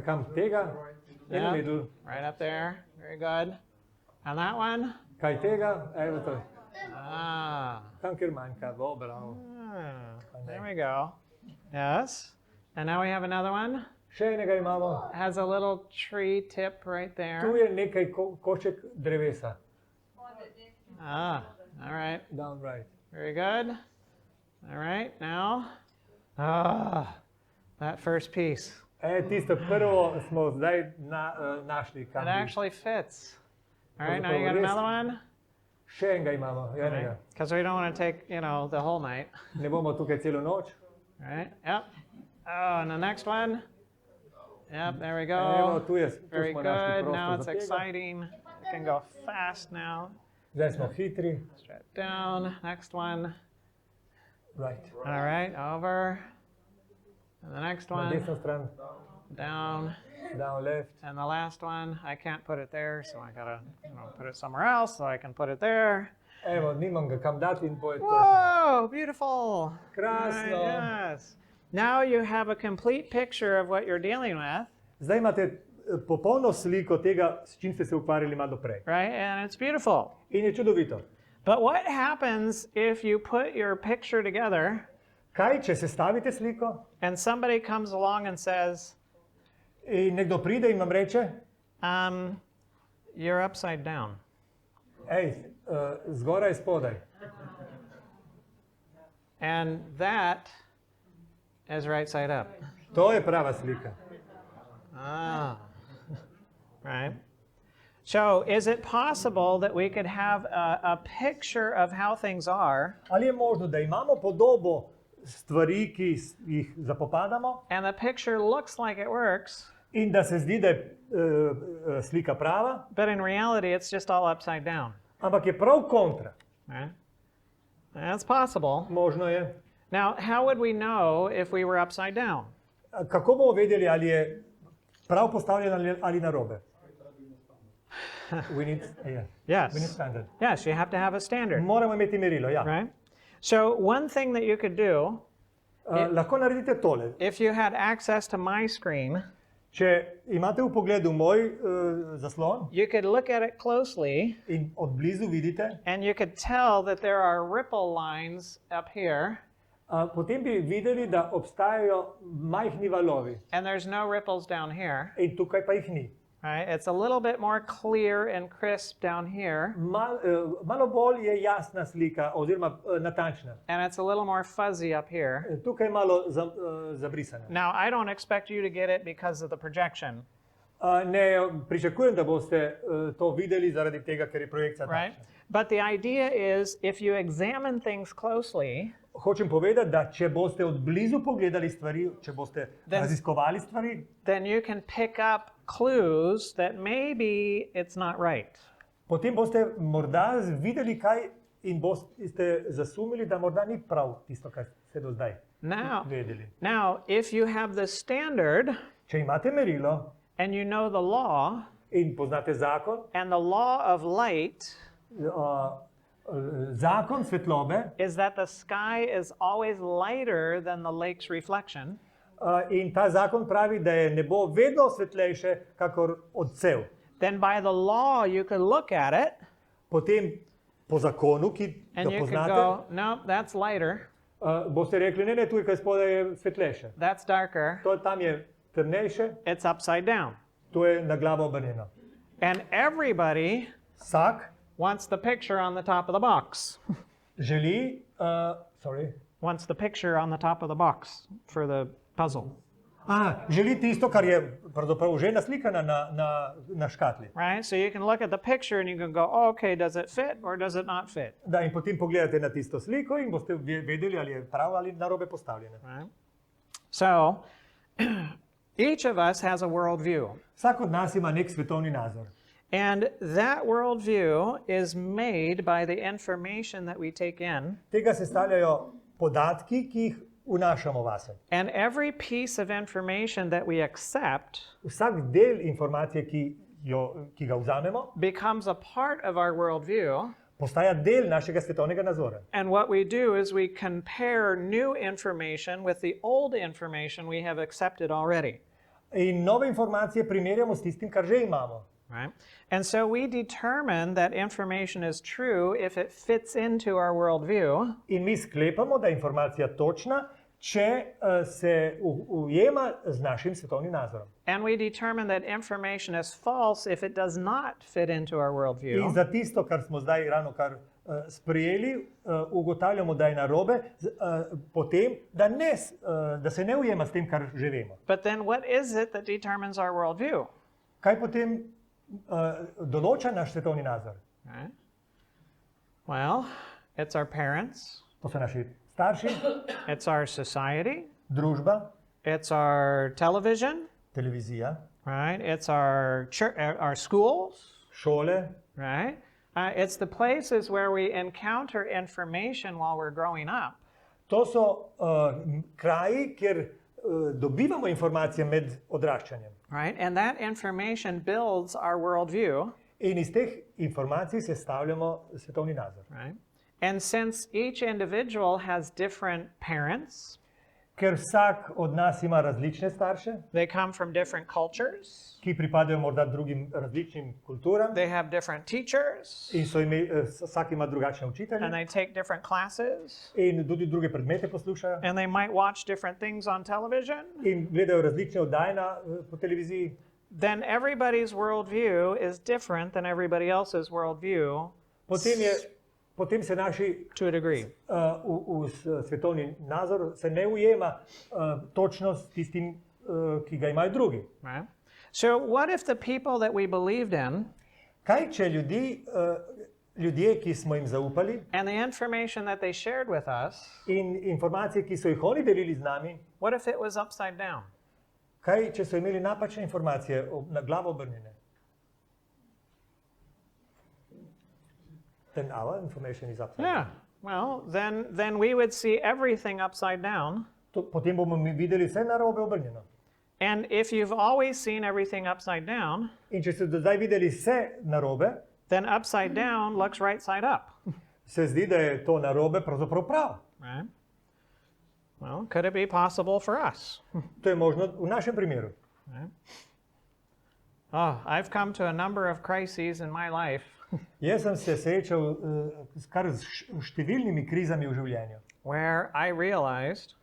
Kam tega? In Yeah. middle. Right up there. Very good. And that one. Kaj tega? Evo to. Ah. Tam, kjer manjka. Bo, bravo. There we go. Yes. And now we have another one. Še enega imamo. Has a little tree tip right Tu there. je nekaj košček drevesa. Ah. All right. Down right. Very good. All right. Now. Ah. That first piece. Tisto prvo smo zdaj našli. It actually fits. All right. Now you got another one. Še enega imamo. Enega. Because we don't want to take, the whole night. Ne bomo tukaj celo noč. All right. Yep. Oh, and the next one. Yep. There we Evo, go. tu Very smo našli good. Now prostor it's za tega. exciting. It can go fast now. Zdaj smo hitri. Straight down. Next one. Right. All right. Over. And the next Na one. desno stran. Down. Down left. And the last one. I can't put it there, so I gotta put it somewhere else so I can put it there. Evo, nimam ga kam dati in poje to. Whoa! Beautiful. Krasno. Yes. Now you have a complete picture of what you're dealing with, Zdaj imate popolno sliko tega, s čim ste se ukvarjali malo prej. right? And it's beautiful. In je čudovito. But what happens if you put your picture together Kaj, če sestavite sliko and somebody comes along and says, in nekdo pride in vam reče, you're upside down? Zgoraj, spodaj. And that is right side up. To je prava slika. Ah, right. So is it possible that we could have a picture of how things are, Ali je možno, da imamo podobo stvari, ki jih zapopadamo, and the picture looks like it works, in da se zdi, da je slika prava, but in reality it's just all upside down? ampak je prav kontra. Right? That's possible. Možno je. Now, how would we know if we were upside down? Kako bomo vedeli, ali je prav postavljeno ali narobe? We need, Yes. we need standard. Yes, you have to have a standard, Moramo imeti merilo, ja. right? So one thing that you could do, Lahko naredite tole. if you had access to my screen, Če imate v pogledu moj zaslon you could look at it closely in od blizu vidite, and you could tell that there are ripple lines up here potem bi videli, da obstajajo majhni valovi and there's no ripples down here, in tukaj pa jih ni. right? It's a little bit more clear and crisp down here, Malo bolj je jasna slika oziroma natančna. and it's a little more fuzzy up here. Tukaj je malo zabrisana. Now, I don't expect you to get it because of the projection, Ne pričakujem, da boste to videli zaradi tega, ker je projekcija right? takšna. But the idea is, if you examine things closely, Hočem povedati, da če boste od blizu pogledali stvari, če boste raziskovali stvari, then you can pick up clues that maybe it's not right. potem boste morda videli kaj in boste zasumili, da morda ni prav tisto, kar ste do zdaj vedeli. Now, if you have the standard Če imate merilo and you know the law, in poznate zakon, and the law of light zakon svetlobe is that the sky is always lighter than the lake's reflection, in ta zakon pravi, da je nebo vedno svetlejše, kakor odsev. then by the law you could look at it Potem po zakonu, ki ga and you could poznate, go, no, that's lighter, boste rekli, ne, tukaj spodaj je svetlejše. that's darker, Tam je temnejše, it's upside down. to je na glavo obrnjeno. And everybody Vsak wants the picture on the top of the box. želi, Wants the picture on the top of the box for the puzzle, želi tisto, kar je pravzaprav že naslikano na škatli. right? So you can look at the picture and you can go, oh, okay, does it fit or does it not fit, Da, in potem pogledate na tisto sliko in boste vedeli, ali je prav ali narobe postavljena. right? So each of us has a worldview. Vsak od nas ima nek svetovni nazor. And that worldview is made by the information that we take in. Tega sestavljajo podatki, ki jih vnašamo vase. And every piece of information that we accept Vsak del informacije, ki ga vzamemo, becomes a part of our worldview. postaja del našega svetovnega nazora. And what we do is we compare new information with the old information we have accepted already. In nove informacije primerjamo s tistim, kar že imamo. Right? And so we determine that information is true if it fits into our worldview. In mi sklepamo, da je informacija točna, če se ujema z našim svetovnim nazorom. And we determine that information is false if it does not fit into our In worldview. za tisto, kar smo zdaj ravnokar sprejeli, ugotavljamo, da je narobe, potem, da se ne ujema s tem, kar že vemo. But then what is it that determines our worldview? Kaj potem določa naš svetovni nazor? Right? Well, it's our parents, To so naši starši, it's our society, družba, it's our television, televizija, right? It's our church, our schools, šole. right? It's the places where we encounter information while we're growing up. To so kraji, kjer dobivamo informacije med odraščanjem. Right? And that information builds our worldview. In iz teh informacij sestavljamo svetovni nazor. Right? And since each individual has different parents, Ker vsak od nas ima različne starše, they come from different cultures, ki pripadajo morda drugim različnim kulturam, they have different teachers, in vsak ima drugačne učitelje, and they take different classes, in tudi druge predmete poslušajo, and they might watch different things on television, in gledajo različne oddaje po televiziji, then everybody's worldview is different than everybody else's worldview potem se naši to a degree. svetovni nazor se ne ujema točno s tistim, ki ga imajo drugi. Right? So what if the people that we believed in Kaj, če ljudje, ki smo jim zaupali, and the information that they shared with us, in informacije, ki so jih oni delili z nami, what if it was upside down? kaj, če so imeli napačne informacije na glavo obrnjene? Then our information is upside Yeah. down. Well, then we would see everything upside down. Potem bomo mi videli vse narobe obrnjeno. And if you've always seen everything upside down, In če ste do zdaj videli vse narobe, then upside down looks right side up. se zdi, da je to narobe pravzaprav prav. Right? Well, could it be possible for us? To je možno v našem primeru. Right? Oh, I've come to a number of crises in my life Jaz sem se srečal kar s številnimi krizami v življenju, where I realized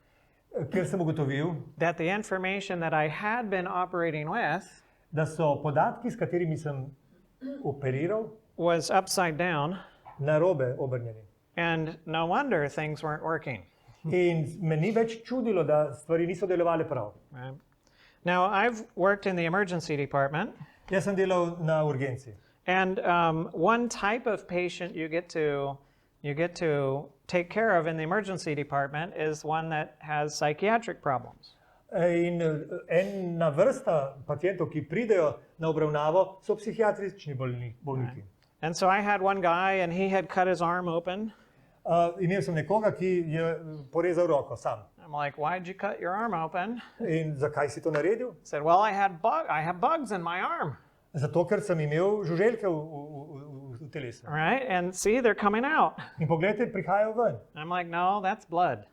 ker sem ugotovil, that the information that I had been operating with da so podatki, s katerimi sem operiral, was upside down, narobe obrnjeni. and no wonder things weren't working. In me ni več čudilo, da stvari niso delovale prav. Right? Now, I've worked in the emergency department, Jaz sem delal na urgenci. and one type of patient you get to take care of in the emergency department is one that has psychiatric problems. In ena vrsta pacientov, ki pridejo na obravnavo, so psihiatrični bolniki. And so I had one guy, and he had cut his arm open. Imel sem nekoga, ki je porezal roko sam. I'm like, why'd you cut your arm open? In zakaj si to naredil? He said, well, I have bugs in my arm. Zato, ker sem imel žuželke v telesu. All right, and see, they're coming out. In poglejte, prihajajo ven. I'm like, no, that's blood.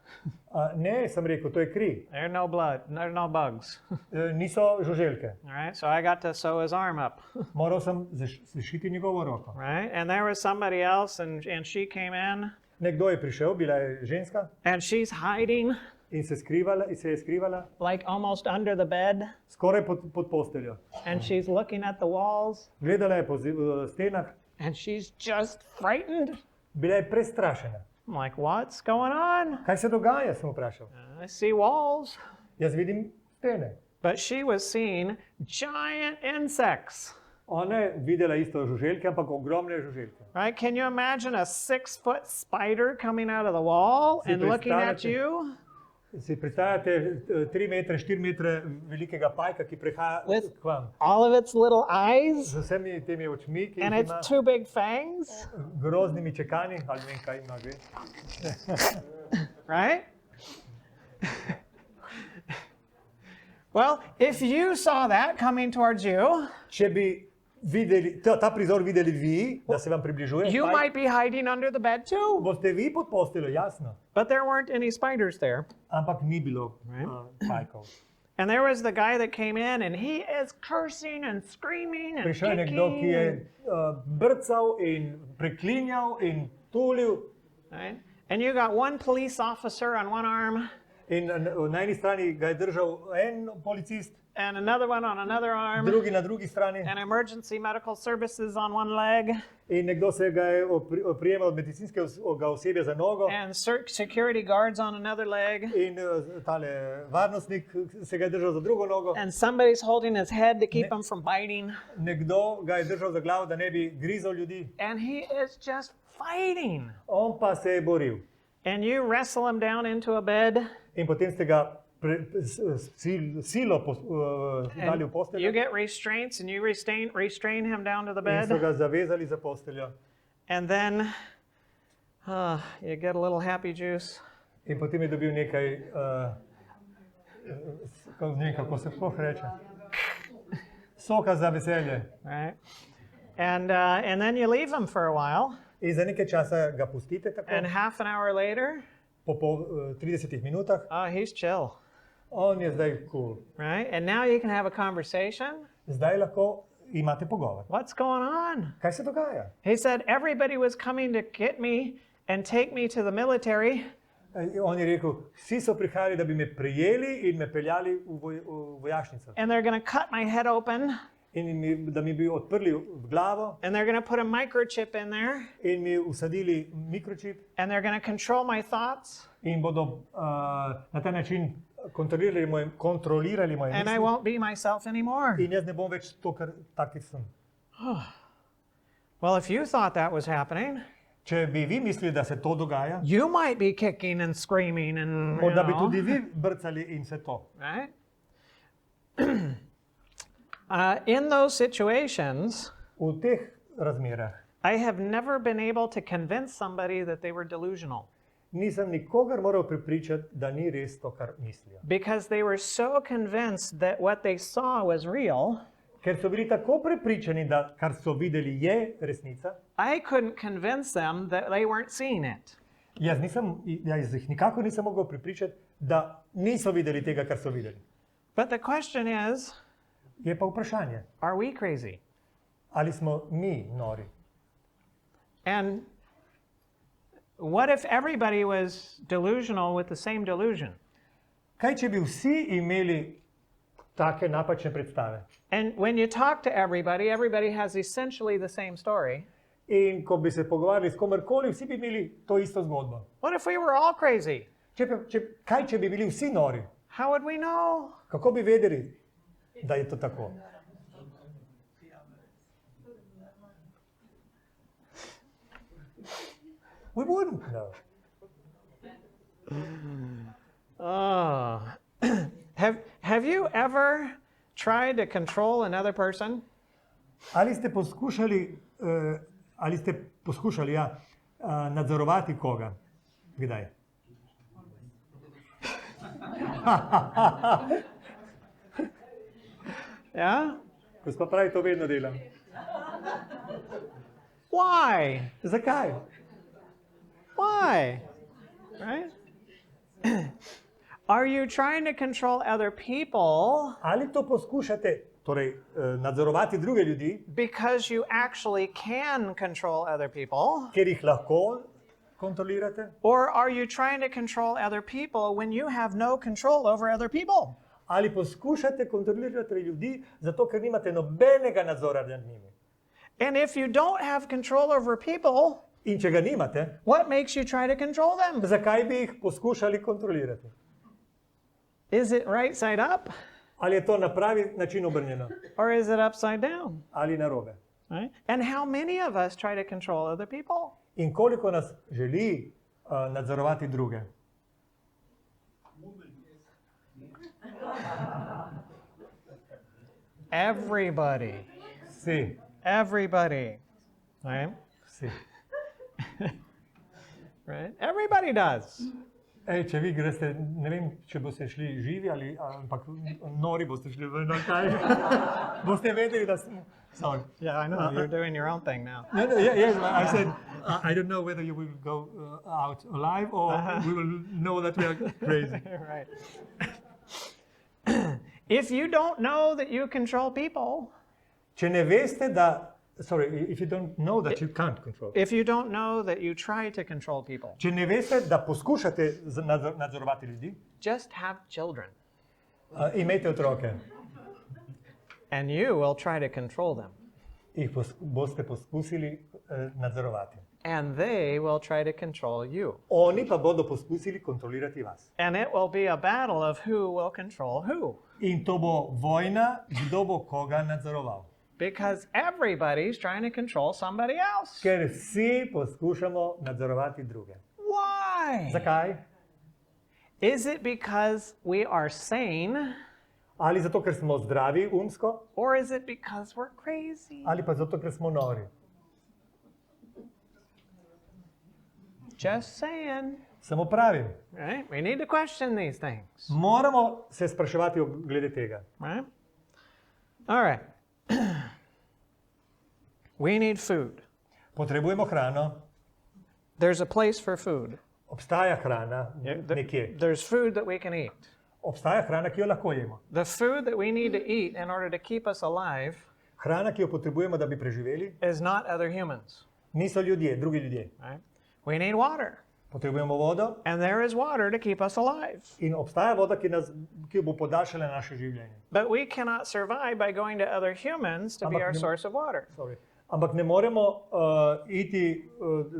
Ne, sem rekel, to je kri. There's no blood, there's no bugs. Niso žuželke. All right, so I got to sew his arm up. Moral sem zešiti njegovo roko. Right, and there was somebody else, and she came in, Nekdo je prišel, bila je ženska and she's hiding in se je skrivala like almost under the bed, skoraj pod posteljo. and she's looking at the walls, Gledala je po stenah, and she's just frightened. bila je prestrašena. I'm like, what's going on? Kaj se dogaja, sem vprašal. I see walls. Jaz vidim stene. But she was seeing giant insects. Ona je videla isto žuželke, ampak ogromne žuželke. Right? Can you imagine a 6-foot spider coming out of the wall and looking at you? Si predstavljate 3 metre, 4 metre velikega pajka, ki prihaja With k vam. all of its little eyes Z vsemi temi očmi, ki and jih its ima, 2 big fangs, groznimi čekani, ali ne vem, kaj ima že. right? Well, if you saw that coming towards you, Če bi videli, ta prizor videli vi, da se vam približuje, you might be hiding under the bed too. boste vi pod posteljo, jasno. But there weren't any spiders there. Ampak ni bilo pajkov. And there was the guy that came in, and he is cursing and screaming and Prišel je nekdo, ki je kicking. brcal in preklinjal in tulil. Right? And you got one police officer on one arm, In na eni strani ga je držal en policist, and another one on another arm, drugi na drugi strani. and emergency medical services on one leg, In nekdo se ga je oprijemal od medicinskega osebja za nogo. and security guards on another leg, In tale varnostnik se ga je držal za drugo nogo. and somebody's holding his head to keep him from biting. Nekdo ga je držal za glavo, da ne bi grizel ljudi. And he is just fighting. On pa se je boril. And you wrestle him down into a bed, In potem ste ga silo dali v you posteljo get restraints, and you restrain him down to the in so bed, ga zavezali za posteljo. and then you get a little happy juice. In potem je dobil nekaj, ne vem, kako se sploh reče, soka za veselje. Right? And then you leave him for a while, In za nekaj časa ga pustite tako, and half an hour later, po 30 minutah, he's chill, on je zdaj cool. right? And now you can have a conversation. Zdaj lahko imate pogovor. What's going on? Kaj se dogaja? He said, everybody was coming to get me and take me to the military, On je rekel, vsi so prihajali, da bi me prijeli in me peljali v vojašnico. and they're going to cut my head open, In da mi bi odprli v glavo and they're going to put a microchip in there, in mi usadili mikročip and they're going to control my thoughts, in bodo na ta način kontrolirali moje and I misli. won't be myself anymore. In jaz ne bom več to, kar taki sem. Well, if you thought that was happening, Če bi vi mislili, da se to dogaja, you might be kicking and screaming and, morda bi tudi vi brcali in vse to. right? In those situations, V teh razmerah I have never been able to convince somebody that they were delusional nisem nikogar moral prepričati, da ni res to, kar mislijo. because they were so convinced that what they saw was real. Ker so bili tako prepričani, da kar so videli je resnica, I couldn't convince them that they weren't seeing it. jaz jih nikakor nisem mogel prepričati, da niso videli tega, kar so videli. But the question is, Je pa vprašanje, are we crazy? ali smo mi nori? And what if everybody was delusional with the same delusion? Kaj, če bi vsi imeli take napačne predstave. And when you talk to everybody, everybody has essentially the same story. In ko bi se pogovarjali s komerkoli, vsi bi imeli to isto zgodbo. What if we were all crazy? Kaj, če bi bili vsi nori? How would we know? Kako bi vedeli, da je to tako? We wouldn't know. Oh. Have you ever tried to control another person? Ali ste poskušali nadzorovati koga? Kdaj? Yeah? Gospa pravi, to vedno delam. Why? Zakaj? Why? Right? Are you trying to control other people Ali to poskušate, torej nadzorovati druge ljudi, because you actually can control other people? ker jih lahko kontrolirate? Or are you trying to control other people when you have no control over other people? Ali poskušate kontrolirati ljudi, zato ker nimate nobenega nadzora nad njimi? And if you don't have control over people, In če ga nimate, what makes you try to control them? zakaj bi jih poskušali kontrolirati? Is it right side up Ali je to na pravi način obrnjeno? or is it upside down? Ali narobe? Right? And how many of us try to control other people? In koliko nas želi nadzorovati druge? Everybody. Vsi. Everybody. Right? Vsi. Right? Everybody does. Če vi greste, ne vem, če boste šli živi ali ampak nori boste šli ven, ali kaj. Boste vedeli, da smo... Sorry. Yeah, I know. You're doing your own thing now. No, yes, I said, I don't know whether you will go out alive or we will know that we are crazy. Right. If you don't know that you control people, Če ne veste, da... Sorry, if you don't know that you can't control. if you don't know that you try to control people, Če ne veste, da poskušate nadzorovati ljudi, just have children imejte otroke. and you will try to control them. Jih boste poskusili nadzorovati. And they will try to control you. Oni pa bodo poskusili kontrolirati vas. And it will be a battle of who will control who. In to bo vojna, kdo bo koga nadzoroval. Because everybody's trying to control somebody else. Ker vsi poskušamo nadzorovati druge. Why? Zakaj? Is it because we are sane, Ali zato, ker smo zdravi umsko, or is it because we're crazy? ali pa zato, ker smo nori. Just saying. Samo pravim. Right? We need to question these things. Moramo se spraševati glede tega. Right? All right. We need food. Potrebujemo hrano, There's a place for food. obstaja hrana nekje. There's food that we can eat. Obstaja hrana, ki jo lahko jemo. The food that we need to eat in order to keep us alive Hrana, ki jo potrebujemo, da bi preživeli, is not other humans. niso ljudje, drugi ljudje. Right? We need water. Potrebujemo vodo And there is water to keep us alive. in obstaja voda, ki bo podaljšala naše življenje. But we cannot survive by going to other humans to be our source of water. Sorry. Ampak ne moremo iti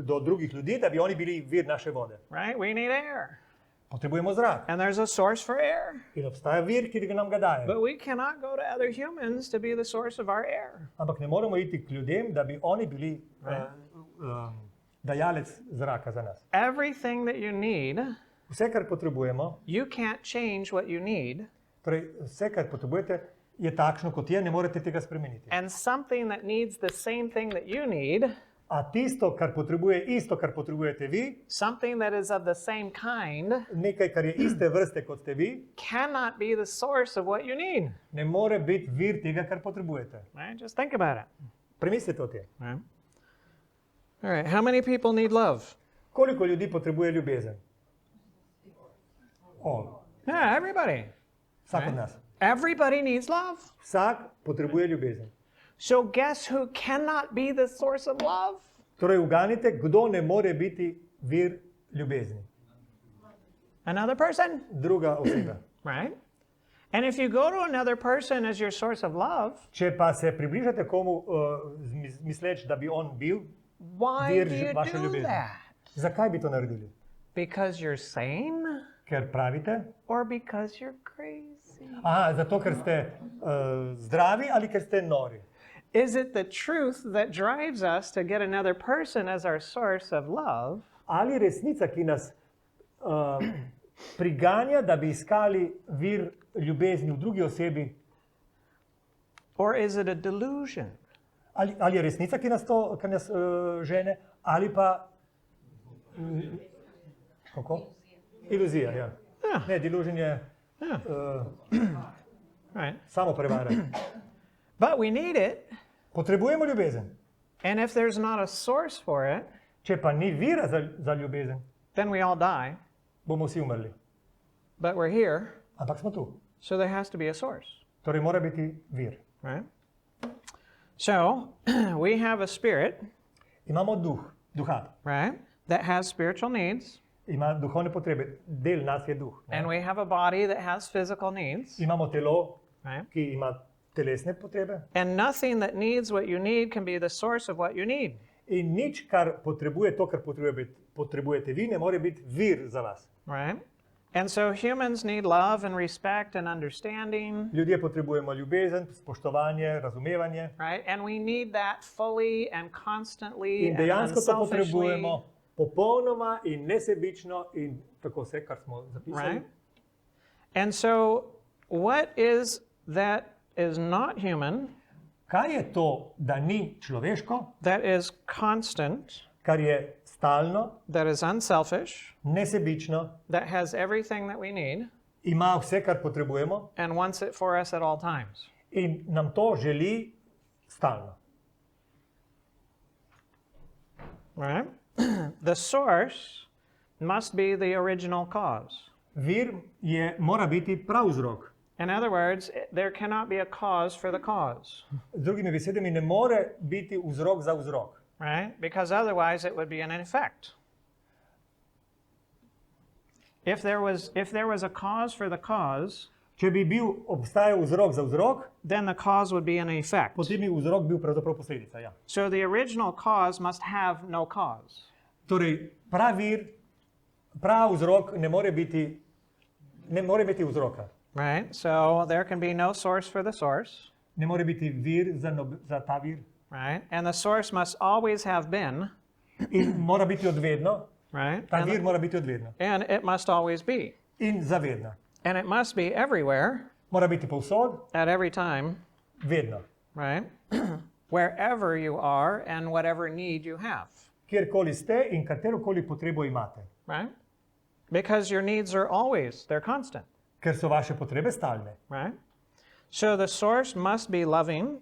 do drugih ljudi, da bi oni bili vir naše vode. Right? We need air. Potrebujemo zrak And there's a source for air. in obstaja vir, ki nam ga daje. But we cannot go to other humans to be the source of our air. Ampak ne moremo iti k ljudem, da bi oni bili dajalec zraka za nas. Everything that you need, Vse, kar potrebujemo, you can't change what you need. torej vse, kar potrebujete, je takšno, kot je, ne morete tega spremeniti. And something that needs the same thing that you need, A tisto, kar potrebuje isto, kar potrebujete vi, something that is of the same kind, nekaj, kar je iste vrste kot ste vi, cannot be the source of what you need. ne more biti vir tega, kar potrebujete. Right? Just think about it. Premislite o tem. Right? All right. How many people need love? Koliko ljudi potrebuje ljubezen? Yeah, everybody. Vsak od nas. Everybody needs love. Vsak potrebuje ljubezen. So guess who cannot be the source of love? Torej, uganite, kdo ne more biti vir ljubezni? Another person, Druga oseba. right? And if you go to another person as your source of love, Če pa se približate komu, misleč, da bi on bil why vir do you vaše do ljubezni, that? zakaj bi to naredili? Because you're sane Ker pravite? or because you're crazy? Aha, zato ker ste zdravi ali ker ste nori? Is it the truth that drives us to get another person as our source of love? Ali resnica, ki nas priganja, da bi iskali vir ljubezni v drugi osebi, Or is it a delusion? ali je resnica, ki nas žene, ali pa kako? Iluzija, ja. Ja. Ne, delusion je Yeah. Right. samo prevara. But we need it, Potrebujemo ljubezen. and if there's not a source for it, Če pa ni vira za ljubezen, then we all die. bomo vsi umrli. But we're here, Ampak smo tu. so there has to be a source, Torej mora biti vir. right? So we have a spirit, Imamo duha. right, that has spiritual needs, Ima duhovne potrebe. Del nas je duh. Ne? and we have a body that has physical needs, Imamo telo, right? ki ima telesne potrebe. And nothing that needs what you need can be the source of what you need. In nič, kar potrebuje to, kar potrebujete vi, ne more biti vir za vas. Right? And so humans need love and respect and understanding, Ljudje potrebujemo ljubezen, spoštovanje, razumevanje. right? And we need that fully and constantly In and dejansko to unselfishly, potrebujemo popolnoma in nesebično in tako vse, kar smo zapisali. right? And so what is that is not human, Kaj je to, da ni človeško, that is constant, kar je stalno, that is unselfish, nesebično, that has everything that we need, ima vse, kar potrebujemo and wants it for us at all times? in nam to želi stalno. Right? The source must be the original cause. Vir mora biti prav vzrok. In other words, there cannot be a cause for the cause, Z drugimi besedami, ne more biti vzrok za vzrok. right? Because otherwise it would be an effect. If there was a cause for the cause, Če bi obstajal vzrok za vzrok, then the cause would be an effect. potem bi vzrok bil pravzaprav posledica. Ja. So the original cause must have no cause. Torej, prav vzrok ne more imeti vzroka. Right? So there can be no source for the source, Ne more biti vir za ta vir. right? And the source must always have been, In mora biti odvedno, right? ta vir mora biti odvedno. And it must always be. In zavedno. And it must be everywhere, Mora biti povsod, at every time, vedno. right? Wherever you are and whatever need you have, Kjerkoli ste in katerokoli potrebo imate. right? Because your needs are always, they're constant, Ker so vaše potrebe stalne. right? So the source must be loving,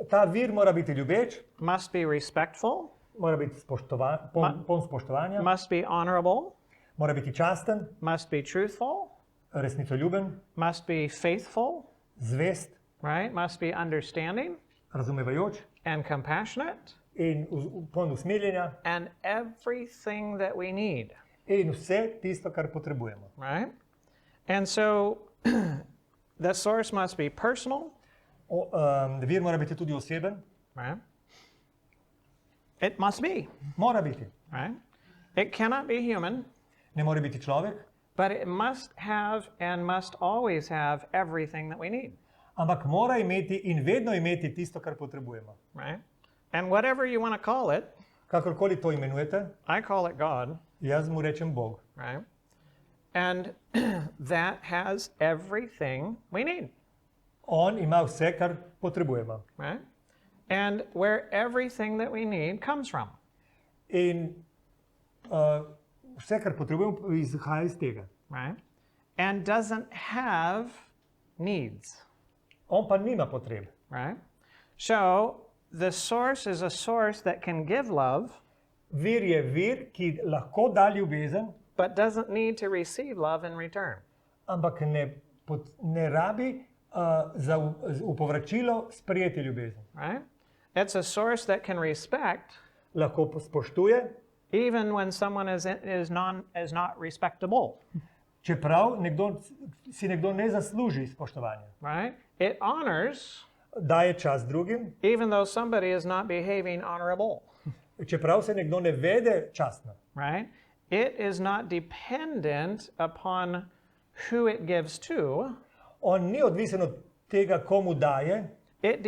Ta vir mora biti ljubeč, must be respectful, mora biti poln spoštovanja, must be honorable, mora biti časten, must be truthful, resnicoljuben, must be faithful, zvest, right? Must be understanding razumevajoč and compassionate in poln usmiljenja and everything that we need, in vse tisto, kar potrebujemo. right? And so the source must be personal, Vir mora biti tudi oseben, right? It must be, mora biti. right? It cannot be human, Ne more biti človek, but it must have and must always have everything that we need, ampak mora imeti in vedno imeti tisto, kar potrebujemo. right? And whatever you want to call it, Kakorkoli to imenujete, I call it God, jaz mu rečem Bog. right? And that has everything we need, On ima vse, kar potrebujemo. right? And where everything that we need comes from. In vse, kar potrebujemo, izhaja iz tega. Right? And doesn't have needs, On pa nima potreb. right? So the source is a source that can give love, Vir je vir, ki lahko da ljubezen, but doesn't need to receive love in return. ampak ne rabi za v povračilo sprejeti ljubezen. Right? It's a source that can respect Lahko spoštuje, even when someone is not respectable. Čeprav si nekdo ne zasluži spoštovanja. right? It honors Daje čas drugim, even though somebody is not behaving honorable, čeprav se nekdo ne vede častno. right? It is not dependent upon who it gives to. On ni odvisen od tega, komu daje, It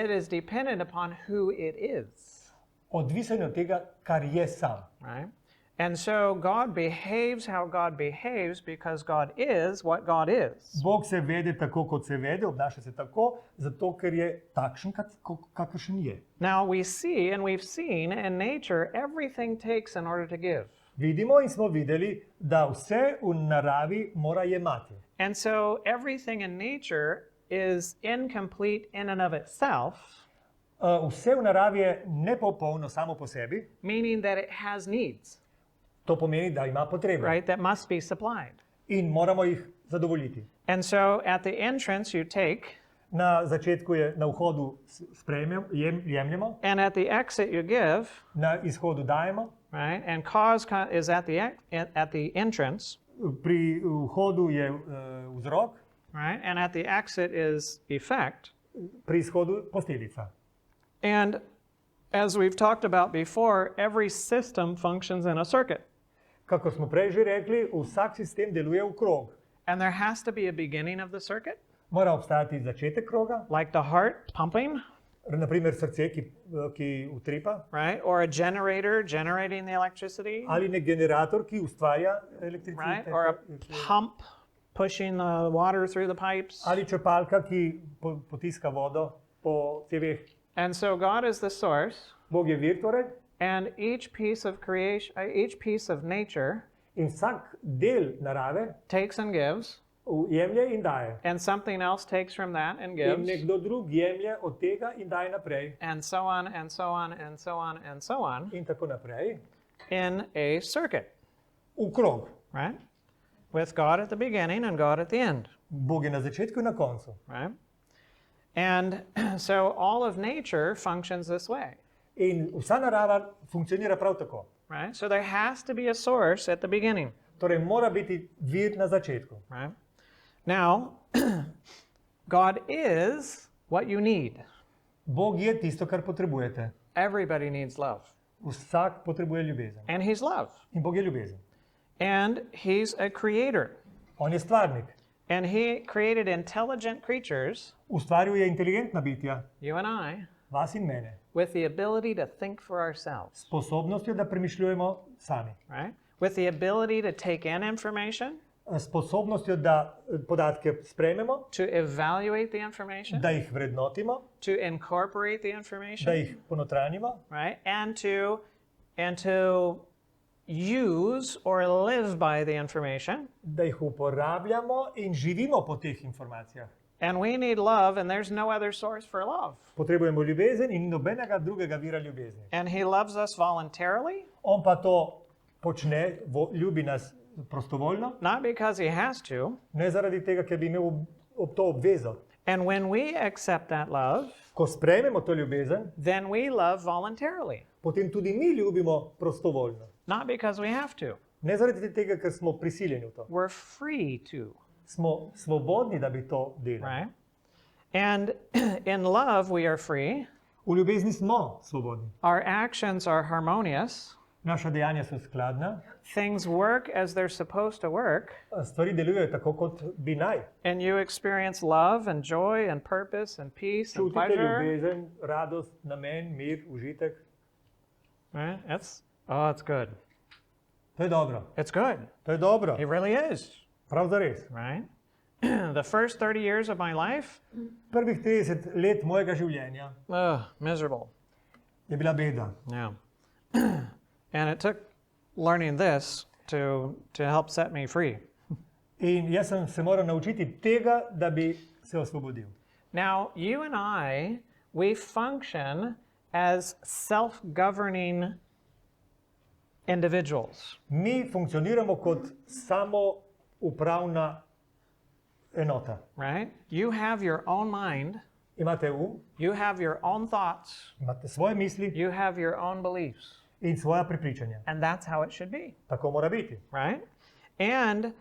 is dependent upon who it is, odvisen je od tega, kar je sam. right? And so God behaves how God behaves because God is what God is. Bog se vede tako, kot se vede, obnaša se tako, zato ker je takšen, kakršen je. Now we see and we've seen in nature everything takes in order to give. Vidimo in smo videli, da vse v naravi mora jemati. And so everything in nature is incomplete in and of itself, Vse v naravi je nepopolno samo po sebi, meaning that it has needs, to pomeni, da ima potrebe right? That must be supplied. in moramo jih zadovoljiti. And so at the entrance you take, Na začetku je na vhodu jemljemo, and at the exit you give, na izhodu dajemo, right? And cause is at the entrance, pri vhodu je vzrok, right? And at the exit is effect. pri izhodu posledica. And as we've talked about before, every system functions in a circuit. Kako smo prej že rekli, vsak sistem deluje v krog. And there has to be a beginning of the circuit, Mora obstajati začetek kroga, like the heart pumping, naprimer srce, ki utripa, right? Or a generator generating the electricity, ali nek generator, ki ustvarja right? elektricitet, Or a pump pushing the water through the pipes. ali črpalka, ki potiska vodo po ceveh. And so God is the source, Bog je vir torej, and each piece of creation, each piece of nature in vsak del narave takes and gives, jemlje in daje. and something else takes from that and In gives, nekdo drug jemlje od tega in daje naprej. and so on and so on and so on and so on In tako naprej. in a circuit, V krog. right? With God at the beginning and God at the end, Bog je na začetku in na koncu. right? And so all of nature functions this way, In vsa narava funkcionira prav tako. right? So there has to be a source at the beginning, Torej mora biti vir na začetku. right? Now, God is what you need. Bog je tisto, kar potrebujete. Everybody needs love, Vsak potrebuje ljubezen. and He's love, In Bog je ljubezen. and He's a creator, On je stvarnik. and He created intelligent creatures, Ustvaril je inteligentna bitja, you and I, vas in mene, with the ability to think for ourselves, sposobnostjo, da premišljujemo sami. right? With the ability to take in information, Sposobnostjo, da podatke sprejmemo, to evaluate the information, da jih vrednotimo, to incorporate the da information, jih ponotranjimo, right? And to use or live by the information. da jih uporabljamo in živimo po teh informacijah. And we need love, and there's no other source for love. Potrebujemo ljubezen in nobenega drugega vira ljubezni. And He loves us voluntarily, On pa to počne, ljubi nas prostovoljno, not because He has to. ne zaradi tega, ker bi imel ob to obvezo. And when we accept that love, Ko sprejmemo to ljubezen, then we love voluntarily, potem tudi mi ljubimo prostovoljno. not because we have to. Ne zaradi tega, ker smo prisiljeni v to. We're free to, Smo svobodni, da bi to delali. right? And in love, we are free. V ljubezni smo svobodni. Our actions are harmonious. Naša dejanja so skladna, Things work as they're supposed to work. stvari delujejo tako, kot bi naj. And you experience love and joy and purpose and peace and Čutite pleasure. ljubezen, radost, namen, mir, užitek. Right? It's good. To je dobro. It's good. To je dobro. It really is. Prav zares. Right? The first 30 years of my life, Prvih 30 let mojega življenja miserable. je bila beda. Yeah. And it took learning this to help set me free. In jaz sem se moral naučiti tega, da bi se osvobodil. Now, you and I, we function as self-governing individuals. Mi funkcioniramo kot samoupravna enota. Right? You have your own mind, Imate you have your own thoughts, imate svoje misli you have your own beliefs, in svoja prepričanja. and that's how it should be, Tako mora biti. right? And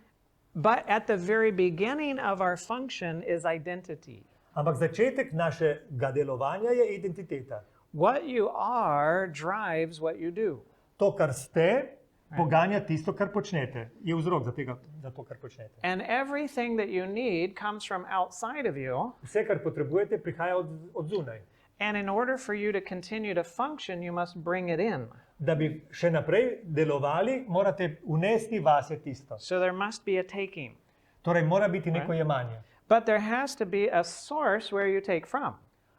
But at the very beginning of our function is identity. Ampak začetek našega delovanja je identiteta. What you are drives what you do. To, kar ste, poganja tisto, kar počnete. Je vzrok za to, kar počnete. And everything that you need comes from outside of you. Vse, kar potrebujete, prihaja od zunaj. And in order for you to continue to function, you must bring it in. Da bi še naprej delovali, morate unesti vase tisto. So there must be a taking. Torej, mora biti neko jemanje. But there has to be a source where you take from.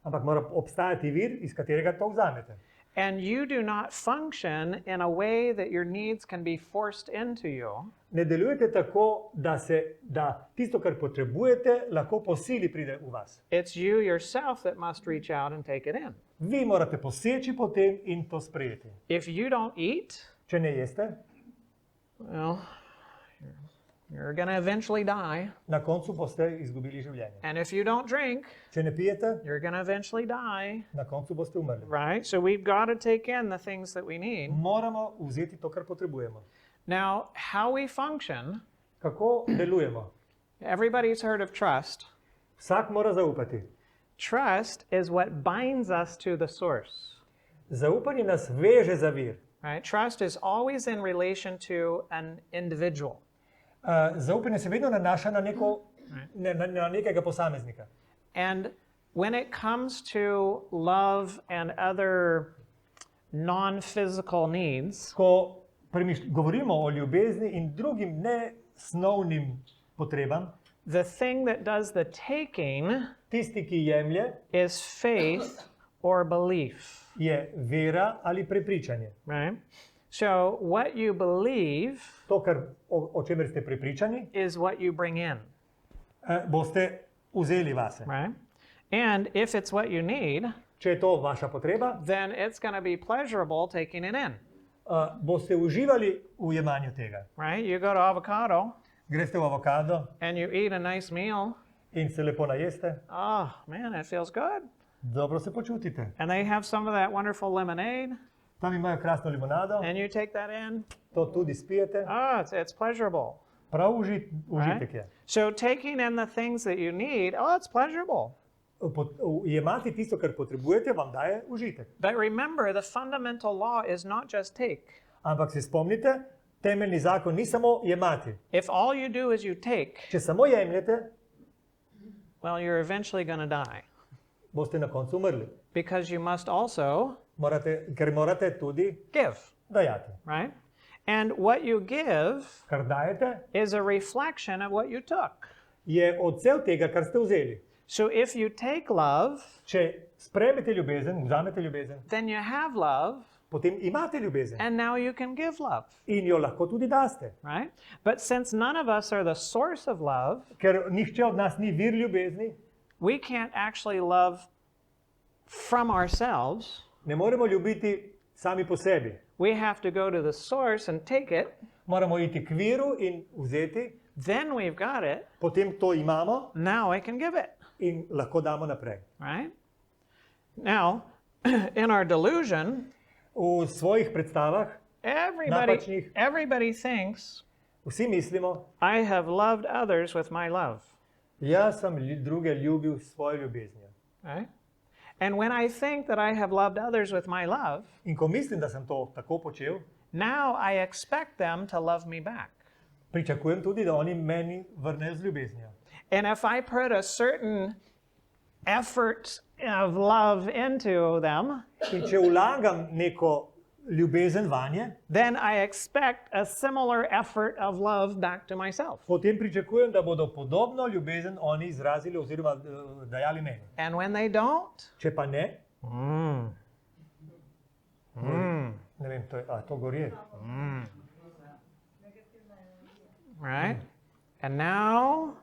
Ampak mora obstajati vir, iz katerega to vzamete. And you do not function in a way that your needs can be forced into you. Ne delujete tako, da tisto, kar potrebujete, lahko po sili pride v vas. It's you yourself that must reach out and take it in. Vi morate poseči po tem in to sprejeti. If you don't eat, Če ne jeste, well, you're going to eventually die. na koncu boste izgubili življenje. And if you don't drink, Če ne pijete, you're going to eventually die. na koncu boste umrli. Right? So we've got to take in the things that we need. Moramo vzeti to, kar potrebujemo. Now, how we function, Kako delujemo? everybody's heard of trust. Vsak mora zaupati. Trust is what binds us to the source. Zaupanje nas veže za vir. Right? Trust is always in relation to an individual. Zaupanje se vedno nanaša na nekega posameznika. And when it comes to love and other non-physical needs, Ko govorimo o ljubezni in drugim nesnovnim potrebam, the thing that does the taking tisti, ki jemlje, is faith or belief. je vera ali prepričanje. Right? So what you believe To, o čemer ste prepričani, is what you bring in. Boste vzeli vase. Right? And if it's what you need, Če je to vaša potreba, then it's going to be pleasurable taking it in. Boste uživali v jemanju tega. Right? You go to avocado Greste v avokado and you eat a nice meal. in se lepo najeste, Oh, man, it feels good. dobro se počutite. And they have some of that wonderful lemonade, Tam imajo krasno limonado, and you take that in. to tudi spijete. Oh, it's pleasurable. Prav užitek je. So taking in the things that you need, oh, it's pleasurable. Jemati tisto, kar potrebujete, vam daje užitek. But remember, the fundamental law is not just take. Ampak se spomnite, temeljni zakon ni samo jemati. If all you do is you take, Če samo jemljete, well, you're eventually going to die. boste na koncu umrli. Because you must also Ker morate tudi give, dajati. right? And what you give Kar dajete, is a reflection of what you took. je odsev tega, kar ste vzeli. So if you take love, Če sprejmete ljubezen, vzamete ljubezen, then you have love, potem imate ljubezen and now you can give love, in jo lahko tudi daste. right? But since none of us are the source of love, Ker nihče od nas ni vir ljubezni, we can't actually love from ourselves. ne moremo ljubiti sami po sebi. We have to go to the source and take it. Moramo iti k viru in vzeti, Then we've got it. potem to imamo Now I can give it, in lahko damo naprej. right? Now, in our delusion, V svojih predstavah Napačnih. everybody thinks, vsi mislimo, I have loved others with my love, jaz sem druge ljubil s svojo ljubeznijo. right? And when I think that I have loved others with my love, In ko mislim, da sem to tako počel, now I expect them to love me back. pričakujem tudi, da oni meni vrnejo z ljubeznijo. And if I put a certain effort of love into them, In če vlagam neko ljubezen vanje, then I expect a similar effort of love back to myself. potem pričakujem, da bodo podobno ljubezen oni izrazili oziroma dajali meni. And when they don't, Če pa ne, ne vem, to gori. right? And now,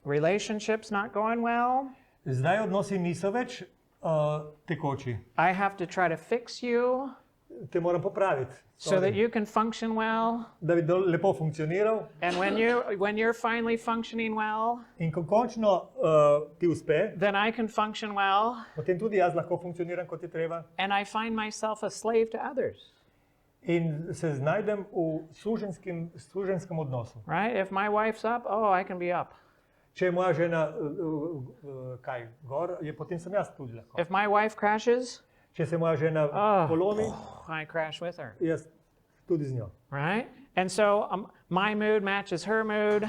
relationships not going well. Zdaj odnosi niso več tekoči. I have to try to fix you Te moram popraviti, so that you can function well. da bi lepo funkcioniral. And when you're finally functioning well, In ko končno ti uspe, then I can function well, potem tudi jaz lahko funkcioniram, kot je treba. and I find myself a slave to others. in se znajdem v suženskem odnosu. Right? If my wife's up, oh, I can be up. Če je moja žena gor, je potem sem jaz tudi lahko. If my wife crashes, Če se moja žena polomi, I crash with her. jaz tudi z njo. Right? And so my mood matches her mood.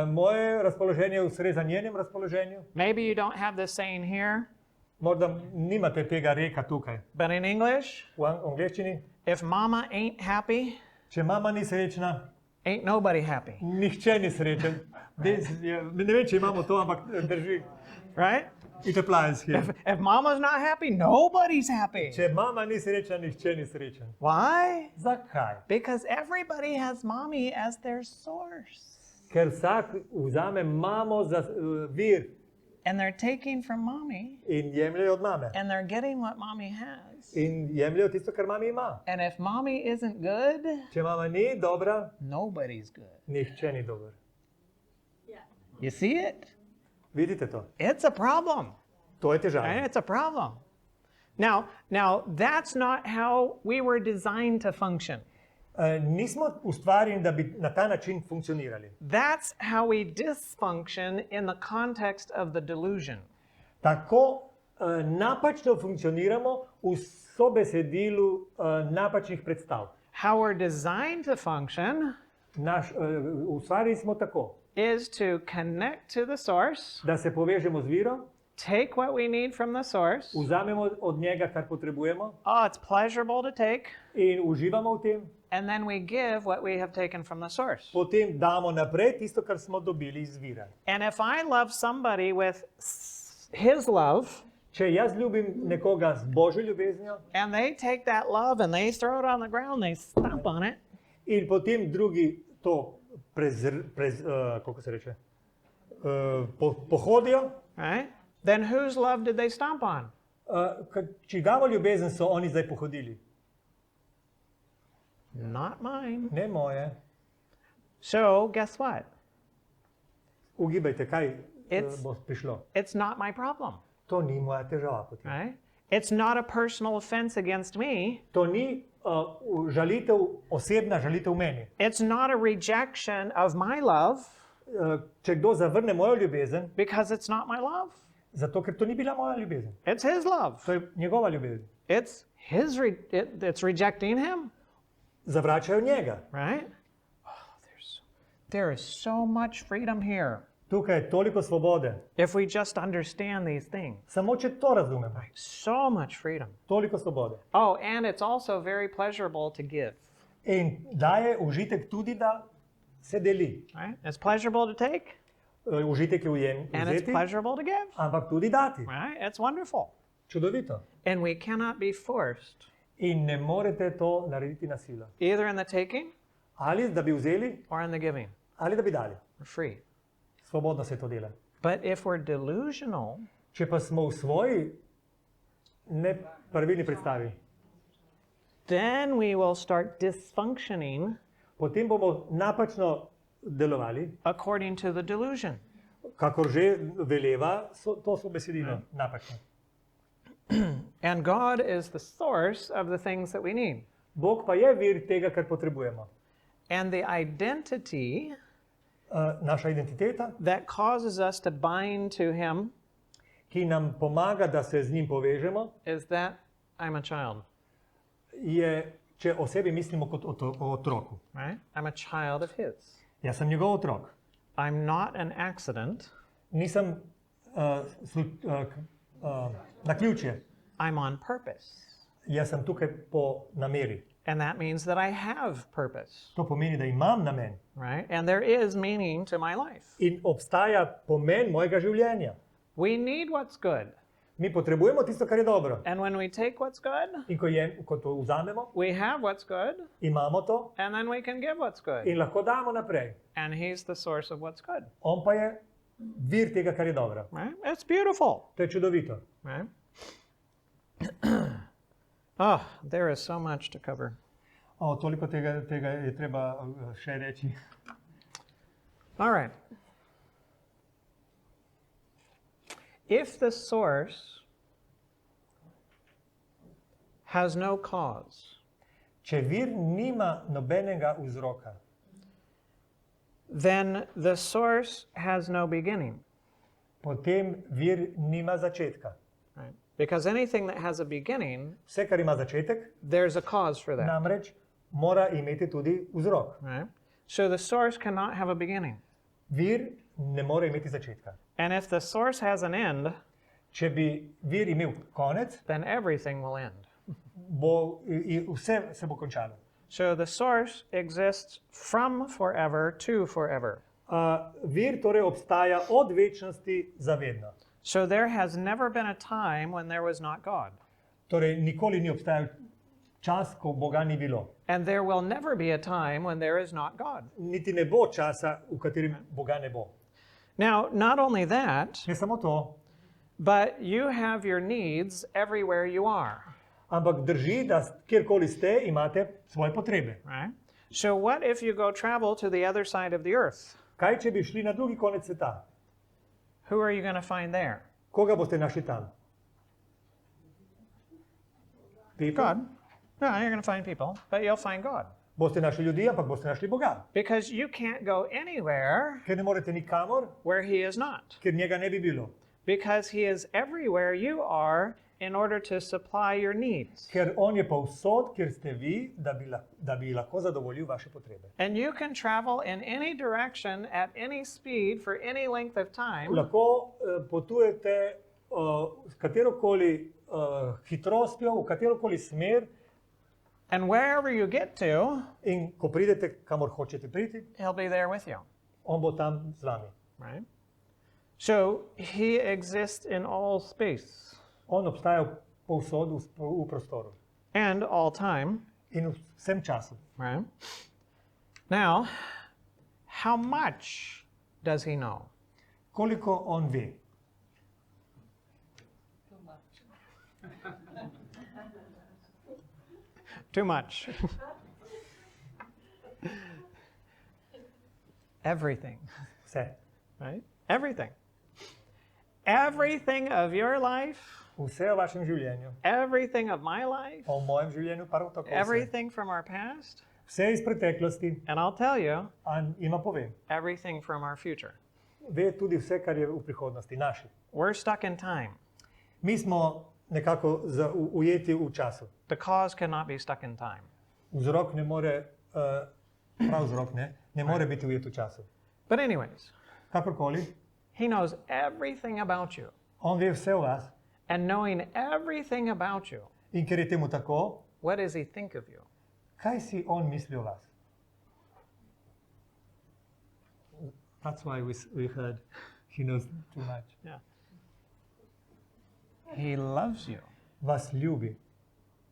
Moje razpoloženje ustreza njenem razpoloženju. Maybe you don't have this saying here, Morda nimate tega reka tukaj. but in English, V angleščini, if mama ain't happy, če mama ni srečna, ain't nobody happy. nihče ni srečen. Ne vem, če imamo to, ampak drži. Right? It applies here. If mama's not happy, nobody's happy. Če mama ni srečna, nihče ni srečen. Why? Zakaj? Because everybody has mommy as their source. Ker vsak vzame mamo za vir And they're taking from mommy in jemljejo od mame. and they're getting what mommy has. In jemljejo tisto, kar mami ima. And if mommy isn't good, Če mama ni dobra, nobody's good. nihče ni dober. You see it? Vidite to? It's a problem. To je Right? težava. It's a problem. Now that's not how we were designed to function. Nismo ustvarjeni, da bi na ta način funkcionirali. That's how we dysfunction in the context of the delusion. Tako napačno funkcioniramo v sobesedilu napačnih predstav. How we're designed to function Ustvarjeni smo tako, is to connect to the source, da se povežemo z virom, take what we need from the source. vzamemo od njega, kar potrebujemo Oh, it's pleasurable to take. in uživamo v tem, And then we give what we have taken from the source. potem damo naprej tisto, kar smo dobili iz vira. And if I love somebody with his love, Če jaz ljubim nekoga z božjo ljubeznijo and they take that love and they throw it on the ground, they stomp on it, in potem drugi to kako se reče, pohodijo, right? Then whose love did they stomp on? čigavo ljubezen so oni zdaj pohodili? Not mine. Ne moje. So guess what? Ugibajte, kaj It's- bo prišlo. It's not my problem, To ni moja težava potem. right? It's not a personal offense against me. To ni žalitev, osebna žalitev meni. It's not a rejection of my love Če kdo zavrne mojo ljubezen, because it's not my love. zato ker to ni bila moja ljubezen. It's his love. To je njegova ljubezen. It's his it's rejecting him, Zavračajo njega. right? Oh, there is so much freedom here Tukaj je toliko svobode. if we just understand these things. Samo če to razumemo. So much freedom. Toliko svobode. Oh, and it's also very pleasurable to give, In daje užitek tudi, da se deli. right? It's pleasurable to take Užitek je and it's vzeti, pleasurable to give, ampak tudi dati. right? It's wonderful. Čudovito. And we cannot be forced In ne morete to narediti na silo. either in the taking Ali da bi vzeli, or in the giving. ali da bi dali. We're free. Svobodno se to dela. But if we're delusional, Če pa smo v svoji pravilni predstavi, then we will start dysfunctioning potem bomo napačno delovali, according to the delusion. kakor že veleva, to so besedilo napačno. And God is the source of the things that we need. Bog pa je vir tega, kar potrebujemo. And the identity Naša identiteta, that causes us to bind to Him ki nam pomaga, da se z njim povežemo, is that I'm a child, je, če o sebi mislimo kot o otroku. right? I'm a child of His. Jaz sem njegov otrok. I'm not an accident. Nisem naključje. I'm on purpose. Jaz sem tukaj po nameri. And that means that I have purpose, To pomeni, da imam namen. right? And there is meaning to my life. In obstaja pomen mojega življenja. We need what's good. Mi potrebujemo tisto, kar je dobro. And when we take what's good, In ko to vzamemo, we have what's good, imamo to and then we can give what's good. in lahko damo naprej. And He's the source of what's good, On pa je vir tega, kar je dobro. right? It's beautiful, To je čudovito. right? Oh, there is so much to cover. Toliko tega je treba še reči. All right. If the source has no cause, Če vir nima nobenega vzroka, then the source has no beginning. potem vir nima začetka. Right? Because anything that has a beginning, Vse, kar ima začetek, there's a cause for that. namreč mora imeti tudi vzrok. Right? So the source cannot have a beginning. Vir ne more imeti začetka. And if the source has an end, Če bi vir imel konec, then everything will end. vse se bo končalo. So the source exists from forever to forever. Vir torej obstaja od večnosti za vedno. So there has never been a time when there was not God. Torej, nikoli ni obstajal čas, ko Boga ni bilo. And there will never be a time when there is not God. Niti ne bo časa, v katerem Boga ne bo. Now, not only that, Ne samo to, but you have your needs everywhere you are. ampak drži, da kjerkoli ste, imate svoje potrebe. Right? So what if you go travel to the other side of the earth? Kaj, če bi šli na drugi konec sveta? Who are you going to find there? Koga boste našli tam? People? God. No, you're going to find people, but you'll find God. Boste našli ljudi, ampak boste našli Boga. Because you can't go anywhere Ker ne morete nikamor, where He is not. ker njega ne bi bilo. Because He is everywhere you are in order to supply your needs. Ker on je povsod, kjer ste vi, da bi lahko zadovoljil vaše potrebe. And you can travel in any direction at any speed for any length of time. Lahko potujete s katerokoli hitrostjo, v katerokoli smer, And wherever you get to, in ko pridete, kamor hočete priti, He'll be there with you. on bo tam z vami. Right? So He exists in all space On obstaja povsod v prostoru and all time. in v vsem času. Right? Now, how much does He know? Koliko on ve? Too much. Everything, Vse. right? Everything. Everything of your life, Vse o vašem življenju, everything of my life, o mojem življenju, prav tako vse. everything from our past, Vse iz preteklosti, and I'll tell you, ima povem. everything from our future. Ve tudi vse, kar je v prihodnosti, naši. We're stuck in time. Mi smo nekako ujeti v času. The cause cannot be stuck in time. Vzrok ne more, prav vzrok ne more biti ujet v času. But anyways, Kakorkoli, He knows everything about you. on ve vse o vas And knowing everything about you, in ker je temu tako, what does He think of you? kaj si on misli o vas? That's why we heard he knows too much. Yeah. He loves you, Vas ljubi.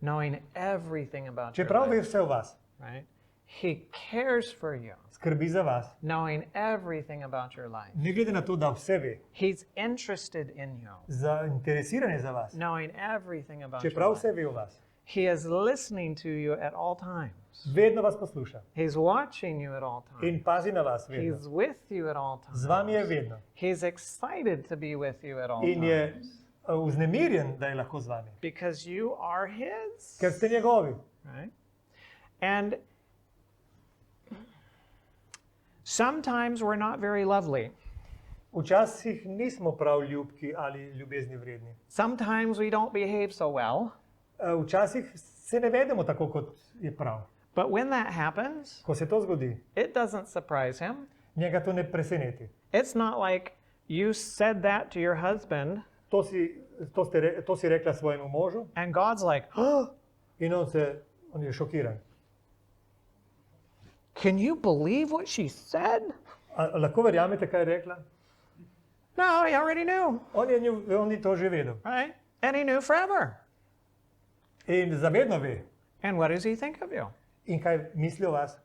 knowing everything about your Čeprav ve life, vse o vas, right? He cares for you, skrbi za vas, knowing everything about your life. ne glede na to, da vse ve, He's interested in you, zainteresiran je za vas, knowing everything about your čeprav life. vse ve o vas. He is listening to you at all times. Vedno vas posluša He's watching you at all times. in pazi na vas vedno. He's with you at all times. Z vami je vedno. He's excited to be with you at all In je times. vznemirjen, da je lahko z vami, Because you are His. ker ste njegovi. Right? And sometimes we're not very lovely. Včasih nismo prav ljubki ali ljubezni vredni. Sometimes we don't behave so well. Včasih se ne vedemo tako, kot je prav. But when that happens, Ko se to zgodi, it doesn't surprise Him. njega to ne preseneti. It's not like you said that to your husband To si rekla svojemu možu and God's like, oh, in on je šokiran. can you believe what she said? A lahko verjamete, kaj je rekla? No, He already knew, On je to že vedel. right? And He knew forever. In zavedno ve. And what does He think of you? In kaj misli o vas?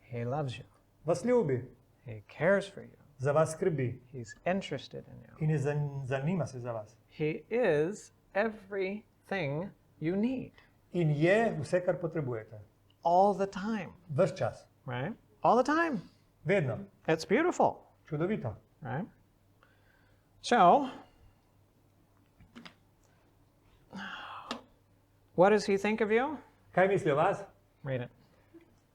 He loves you. Vas ljubi, He cares for you. za vas skrbi He's interested in you. in zanima se za vas. He is everything you need In je vse, kar potrebujete. all the time, Ves čas. right? All the time. Vedno. It's beautiful, Čudovito. right? So, what does He think of you? Kaj misli o vas? Read it.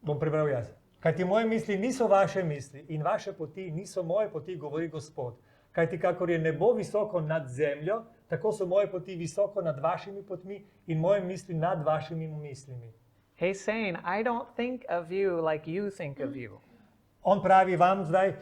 Bom prebral jaz. Kajti moje misli niso vaše misli in vaše poti niso moje poti, govori Gospod. Kajti kakor je nebo visoko nad zemljo, tako so moje poti visoko nad vašimi potmi in moje misli nad vašimi mislimi. He's saying, I don't think of you like you think of you. On pravi vam zdaj,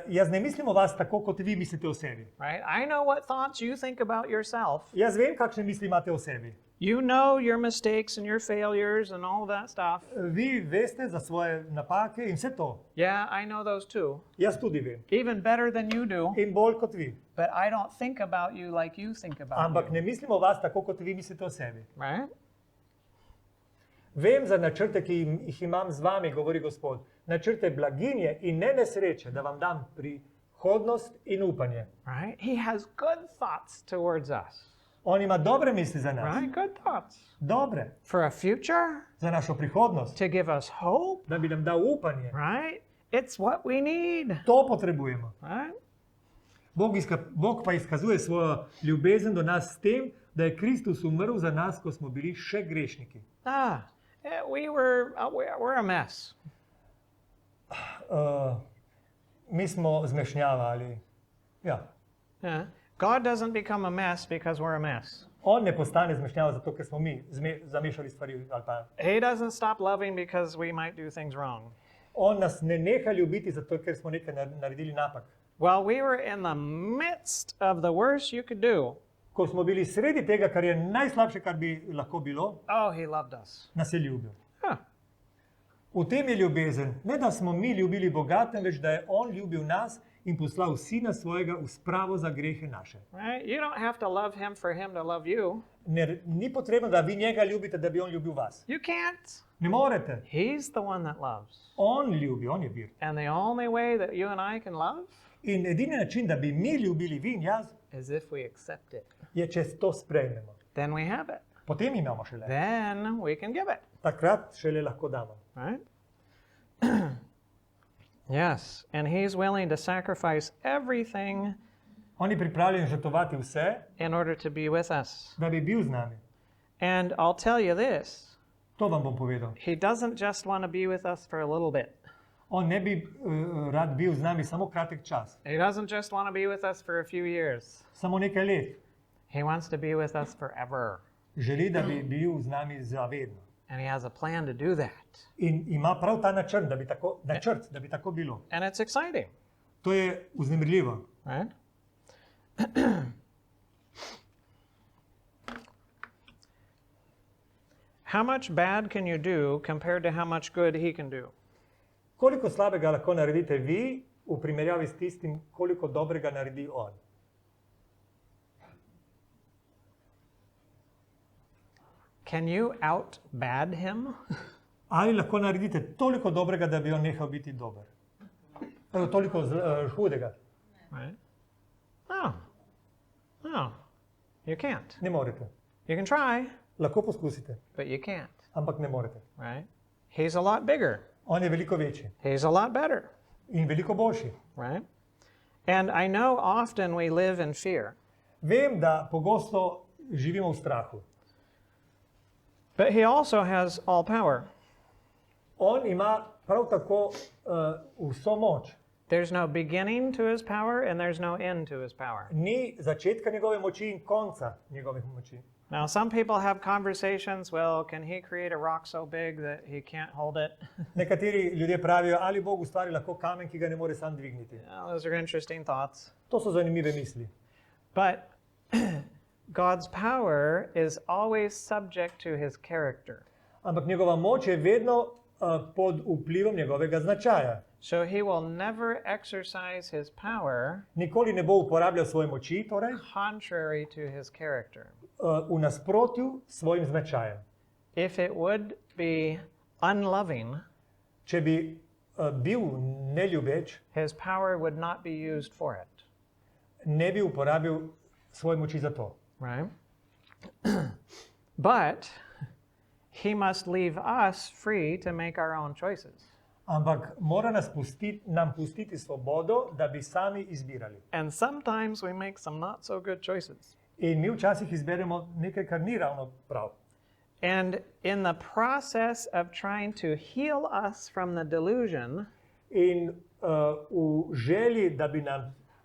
jaz ne mislim o vas tako, kot vi mislite o sebi. Right? I know what thoughts you think about yourself. Jaz vem, kakšne misli imate o sebi. You know your mistakes and your failures and all that stuff. Vi veste za svoje napake in vse to. Yeah, I know those too. Jaz tudi vem. Even better than you do. In bolj kot vi. But I don't think about you like you think about Ampak you. ne mislim o vas tako, kot vi mislite o sebi. Right? Vem za načrte, ki jih imam z vami, govori Gospod. Načrte blaginje in ne nesreče, da vam dam prihodnost in upanje. Right? He has good thoughts towards us. On ima dobre misli za nas. Right? Good thoughts. Dobre. For a future, Za našo prihodnost. to give us hope. Da bi nam dal upanje. Right? It's what we need. To potrebujemo. Right? Bog pa izkazuje svojo ljubezen do nas s tem, da je Kristus umrl za nas, ko smo bili še grešniki. We're a mess. Mi smo zmešnjavali. Ja. Yeah. God doesn't become a mess because we're a mess. On ne postane zmešnjava zato, ker smo mi zamešali stvari. Ali pa. He doesn't stop loving because we might do things wrong. On nas ne neha ljubiti zato, ker smo nekaj naredili napak. Well, we were in the midst of the worst you could do. Ko smo bili sredi tega, kar je najslabše, kar bi lahko bilo, Oh, he loved us. nas je ljubil. Huh. V tem je ljubezen. Ne, da smo mi ljubili Boga, temveč da je On ljubil nas in poslal Sina svojega v spravo za grehe naše. Right? You don't have to love him for him to love you. Ni potrebno, da vi njega ljubite, da bi On ljubil vas. You can't. Ne morete. He's the one that loves. On ljubi, On je vir. And the only way that you and I can love In edini način, da bi mi ljubili vi in jaz, is if we accept it. je, če to sprejmemo. Then we have it. Potem imamo šele. Then we can give it. Takrat šele lahko damo. Right? Yes, and he's willing to sacrifice everything On je pripravljen žrtvovati vse, in order to be with us. da bi bil z nami. And I'll tell you this, To vam bom povedal. he doesn't just want to be with us for a little bit. On ne bi rad bil z nami samo kratek čas, He doesn't just want to be with us for a few years. samo nekaj let. He wants to be with us forever. Želi, da bi bil z nami zavedno. And he has a plan to do that. In ima prav ta načrt, da bi tako bilo. And it's exciting, To je vznemirljivo. right? How much bad can you do compared to how much good he can do? Koliko slabega lahko naredite vi v primerjavi s tistim, koliko dobrega naredi On? Can you out-bad him? Ali lahko naredite toliko dobrega, da bi On nehal biti dober? Toliko hudega? Right? No. No. You can't. Ne morete. You can try, Lahko poskusite, but you can't. ampak ne morete. Right? He's a lot bigger. On je veliko večji He's a lot better. in veliko boljši. Right? And I know often we live in fear, Vem, da pogosto živimo v strahu. but he also has all power. On ima prav tako vso moč. There's no beginning to his power and there's no end to his power. Ni začetka njegove moči in konca njegove moči. Now, some people have conversations, well, can he create a rock so big that he can't hold it? Nekateri ljudje pravijo, ali Bog ustvari lahko kamen, ki ga ne more sam dvigniti. Those are interesting thoughts. To so zanimive misli. But God's power is always subject to his character. Ampak njegova moč je vedno pod vplivom njegovega značaja. So he will never exercise his power Nikoli ne bo uporabljal svoje moči, torej contrary to his character. v nasprotju s svojim značajem. If it would be unloving, Če bi bil neljubeč, his power would not be used for it. ne bi uporabil svoje moči za to. Right? But he must leave us free to make our own choices. Ampak mora nam pustiti svobodo, da bi sami izbirali. And sometimes we make some not so good choices. In mi včasih izberemo nekaj, kar ni ravno prav. And in the process of trying to heal us from the delusion, In v želji,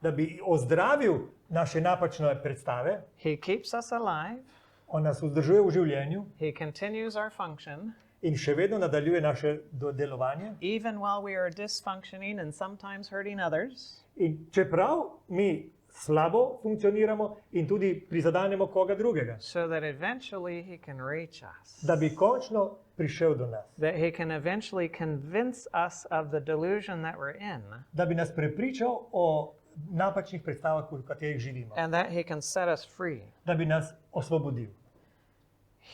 da bi ozdravil naše napačne predstave, he keeps us alive, on nas vzdržuje v življenju he continues our function, in še vedno nadaljuje naše delovanje. even while we are dysfunctioning and sometimes hurting others, In čeprav mi slabo funkcioniramo in tudi prizadanemo koga drugega, so that eventually he can reach us, da bi končno prišel do nas, that he can eventually convince us of the delusion that we're in, da bi nas prepričal o napačnih predstavah, v katerih živimo, and that he can set us free. da bi nas osvobodil.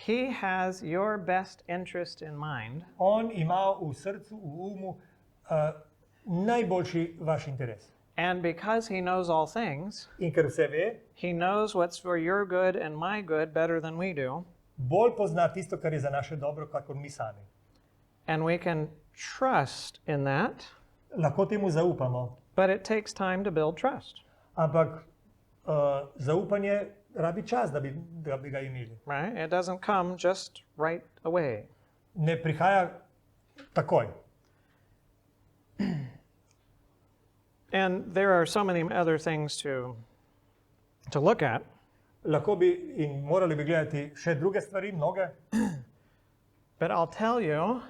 He has your best interest in mind, On ima v srcu, v umu najboljši vaš interes. and because he knows all things, In ker vse ve, he knows what's for your good and my good better than we do, bolj pozna tisto, kar je za naše dobro, kakor mi sami. and we can trust in that, Lahko temu zaupamo, but it takes time to build trust, ampak zaupanje rabi čas, da bi ga imeli. right? It doesn't come just right away. Ne prihaja takoj. And there are so many other things to look at, Lahko bi in morali bi gledati še druge stvari, mnoge. but I'll tell you,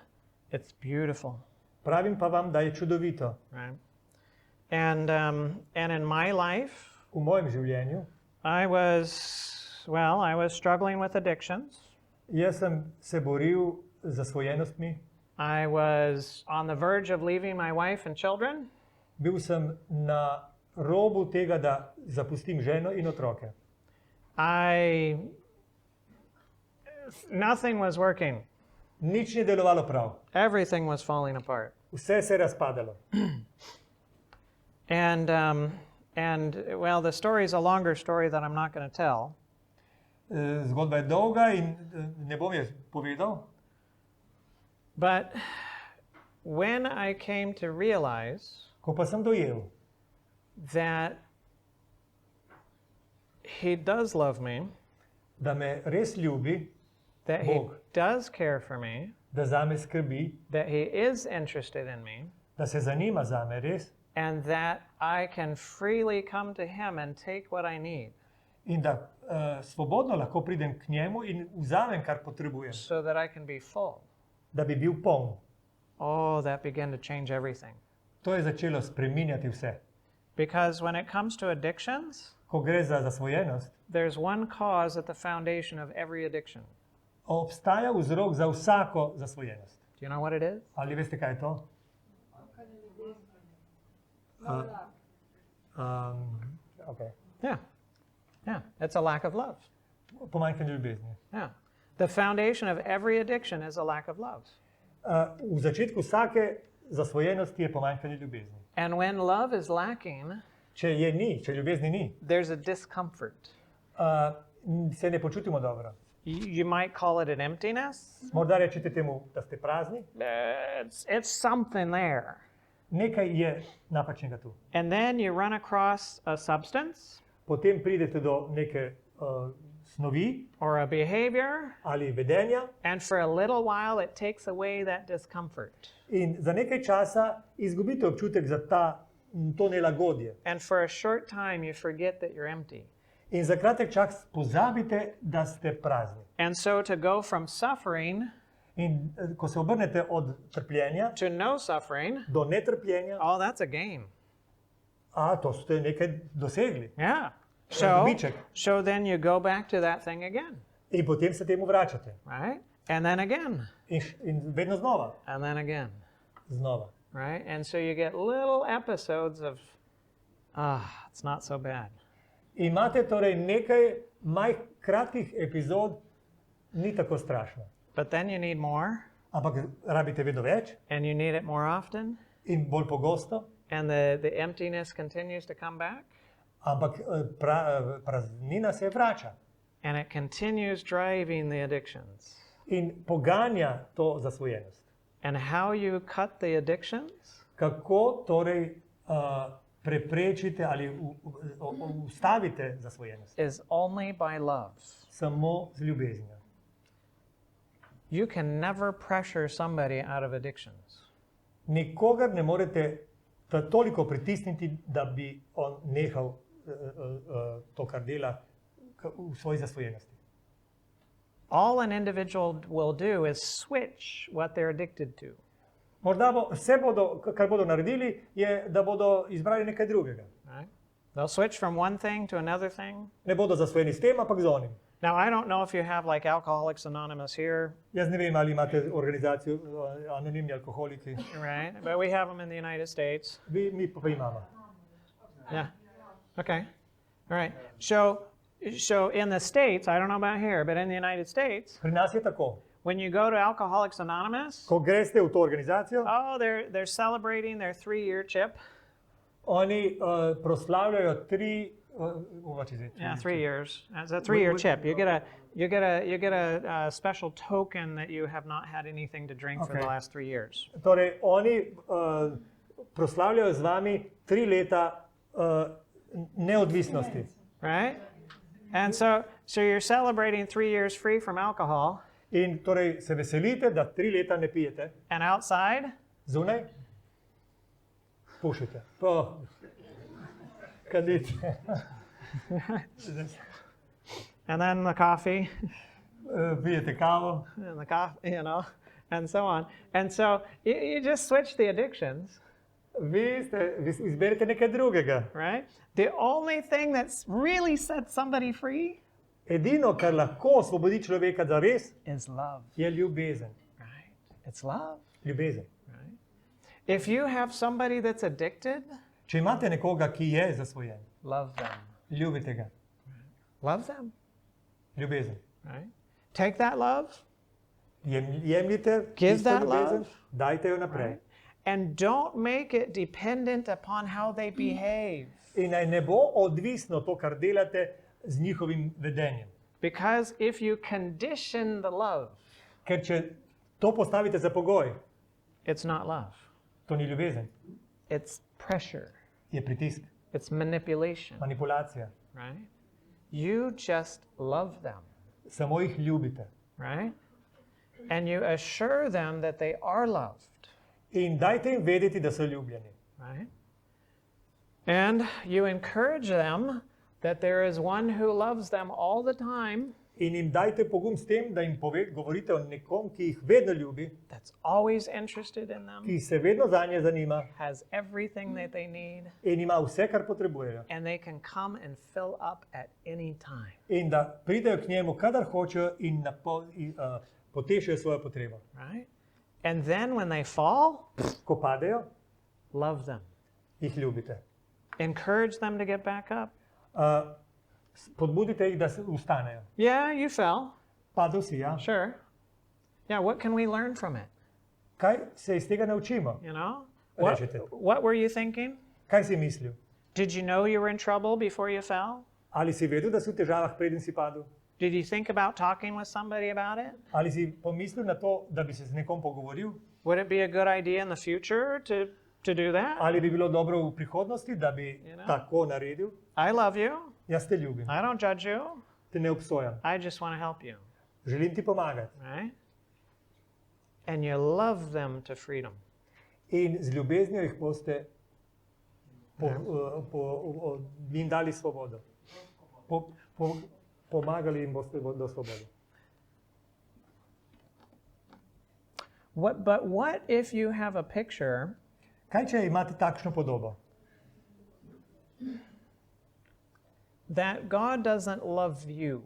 it's beautiful, Pravim pa vam, da je čudovito. right? And in my life, V mojem življenju, I was struggling with addictions. jaz sem se boril z zasvojenostmi, I was on the verge of leaving my wife and children. bil sem na robu tega, da zapustim ženo in otroke. Nothing was working. Nič ni delovalo prav, Everything was falling apart. vse se je razpadalo. And well, the story is a longer story that I'm not going to tell. Zgodba je dolga in ne bom je povedal, But when I came to realize ko pa sem dojel, that he does love me, da me res ljubi, that he Bog. does care for me, da zame skrbi, that he is interested in me, da se zanima zame res and that I can freely come to him and take what I need in da svobodno lahko pridem k njemu in vzamem, kar potrebujem, so that I can be full. da bi bil poln. Oh, that began to change everything. To je začelo spreminjati vse. Because when it comes to addictions, Ko gre za zasvojenost, there's one cause at the foundation of every addiction. obstaja vzrok za vsako zasvojenost. Do you know what it is? Ali veste, kaj je to? Okay. Yeah. Yeah. It's a lack of love. Pomanjkanje ljubezni. Yeah. The foundation of every addiction is a lack of love. V začetku vsake zasvojenosti je pomanjkanje ljubezni. And when love is lacking, Če je ni, če ljubezni ni, there's a discomfort. se ne počutimo dobro. You might call it an emptiness. Morda rečete temu, da ste prazni. It's something there. Nekaj je napačnega tu. And then you run across a substance Potem pridete do neke snovi or a behavior, ali vedenja and for a little while it takes away that discomfort. in za nekaj časa izgubite občutek za to nelagodje. And for a short time you forget that you're empty. In za kratek čas pozabite, da ste prazni. And so to go from suffering In ko se obrnete od trpljenja to no suffering, do netrpljenja, oh, that's a gain. to ste nekaj dosegli. Yeah. Dobiček. So then you go back to that thing again, In potem se temu vračate. right? And then again, In vedno znova. and then again, Znova. right? And so you get little episodes of, it's not so bad. Imate torej nekaj kratkih epizod, ni tako strašno. But then you need more, Ampak rabite vedno več and you need it more often, in bolj pogosto, and the emptiness continues to come back, ampak praznina se vrača and it continues driving the addictions. in poganja to zasvojenost. And how you cut the addictions Kako torej preprečite ali ustavite zasvojenost? is only by love. Samo z ljubeznijo. You can never pressure somebody out of addictions. Nikogar ne morete toliko pritisniti, da bi on nehal to, kar dela v svoji zasvojenosti. All an individual will do is switch what they're addicted to. Morda vse, kar bodo naredili, je, da bodo izbrali nekaj drugega. Right? They'll switch from one thing to another thing. Ne bodo zasvojeni s tem, ampak z onim. Now, I don't know if you have like Alcoholics Anonymous here. Jaz ne vem, ali imate organizacijo anonimni alkoholiki. Right? But we have them in the United States. Mi pa imamo. Yeah. Okay. All right. So in the States, I don't know about here, but in the United States, Pri nas je tako. when you go to Alcoholics Anonymous, Ko greste v to organizacijo, oh, they're celebrating their 3-year chip. oni proslavljajo 3 years. It's a 3-year chip. You get a special token that you have not had anything to drink for the Okay. last 3 years. Torej, oni proslavljajo z vami 3 leta neodvisnosti. Right? And so you're celebrating 3 years free from alcohol. In torej se veselite, da 3 leta ne pijete. And outside, Zunaj pušite. Kadite. and then the coffee, Pijete kavo. and the coffee, and so on. And so you just switch the addictions, Vi izberete nekaj drugega. right? The only thing that's really set somebody free Edino, kar lahko osvobodi človeka za res, is love, je ljubezen. right? It's love, Ljubezen. right? If you have somebody that's addicted, Če imate nekoga, ki je zasvojen, love them. ljubite ga. Love them, Ljubezen. right? Take that love, Jemljite Give tisto that ljubezen, love. dajte jo naprej. right? And don't make it dependent upon how they behave. In naj ne bo odvisno to, kar delate, z njihovim vedenjem. Because if you condition the love, Ker če to postavite za pogoj, it's not love. to ni ljubezen, It's pressure. je pritisk, It's manipulation, manipulacija. right? You just love them, Samo jih ljubite. right? And you assure them that they are loved, In dajte jim vedeti, da so ljubljeni. right? And you encourage them that there is one who loves them all the time, In jim dajte pogum s tem, da jim govorite o nekom, ki jih vedno ljubi, that's always interested in them, ki se vedno zanje zanima has everything that they need, in ima vse, kar potrebujejo. and they can come and fill up at any time, In da pridejo k njemu, kadar hočejo in potešijo svojo potrebo. right? And then when they fall, Ko padejo, love them. jih ljubite. Encourage them to get back up. Spodbudite jih, da se vstanejo. Yeah, you fell. Padel si, ja. Sure. Yeah, what can we learn from it? Kaj se iz tega naučimo? You know? Rečete. What were you thinking? Kaj si mislil? Did you know you were in trouble before you fell? Ali si vedel, da si v težavah, preden si padel? Did you think about talking with somebody about it? Ali si pomislil na to, da bi se z nekom pogovoril? Would it be a good idea in the future to do that? Ali bi bilo dobro v prihodnosti, da bi tako naredil? I love you. Jaz te ljubim, I don't judge you. te ne obsojam. I just want to help you, Želim ti pomagati. right? And you love them to freedom. In z ljubeznijo jih boste jim dali svobodo. Pomagali jim boste do svobode. But what if you have a picture Kaj, če imate takšno podobo? that God doesn't love you?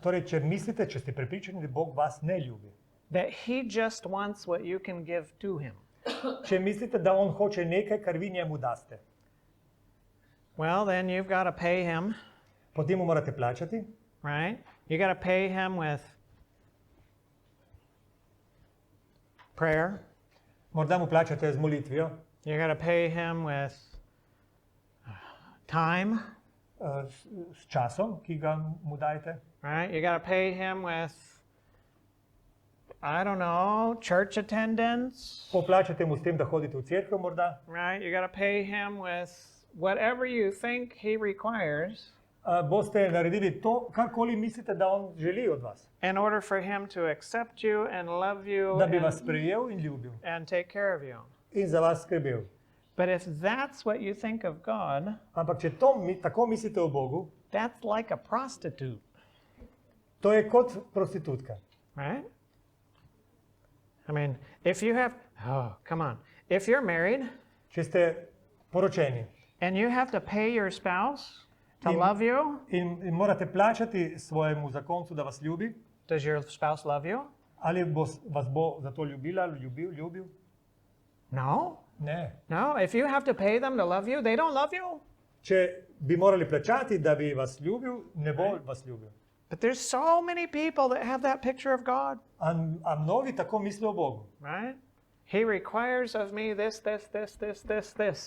Torej, če mislite, če ste prepričani, da Bog vas ne ljubi. That he just wants what you can give to him. Če mislite, da on hoče nekaj, kar vi njemu daste, Well, then you've got to pay him, potem mu morate plačati, right? You got to pay him with prayer. morda mu plačate z molitvijo, You got to pay him with time, s časom, ki ga mu dajete. right? You got to pay him with, I don't know, church attendance, Poplačate mu s tem, da hodite v cerkev morda, right? You got to pay him with whatever you think he requires, boste naredili to, karkoli mislite, da on želi od vas. in order for him to accept you and love you Da bi vas sprejel in ljubil and take care of you. in za vas skrbel. But if that's what you think of God, Ampak če tako mislite o Bogu, that's like a prostitute, to je kot prostitutka. right? I mean, if you have, come on. If you're married Če ste poročeni and you have to pay your spouse to love you, in morate plačati svojemu zakoncu, da vas ljubi, does your spouse love you? ali vas bo za to ljubila, ljubil? No. Ne. No, if you have to pay them to love you, they don't love you. Če bi morali plačati, da bi vas ljubil, ne bo vas ljubil. But there's so many people that have that picture of God, A mnogi tako mislijo o Bogu. right? He requires of me this.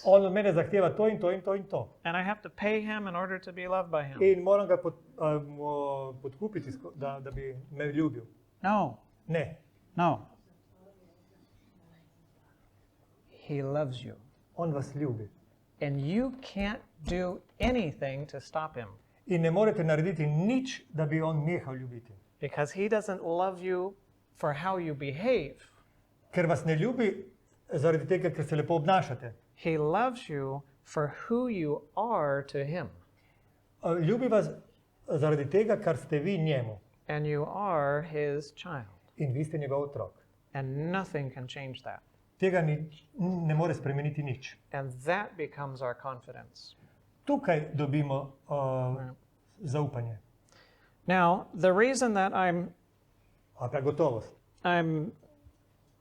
On od mene zahteva to in to in to in to. And I have to pay him in order to be loved by him. In moram ga podkupiti, da bi me ljubil. No, Ne. no. He loves you. On vas ljubi. And you can't do anything to stop him In ne morete narediti nič, da bi on nehal ljubiti. because he doesn't love you for how you behave. Ker vas ne ljubi zaradi tega, ker se lepo obnašate. He loves you for who you are to him. Ljubi vas zaradi tega, kar ste vi njemu. And you are his child. In vi ste njegov otrok. And nothing can change that. Tega ne more spremeniti nič. And that becomes our confidence. Tukaj dobimo zaupanje. Now, the reason that Ali pa gotovost. I'm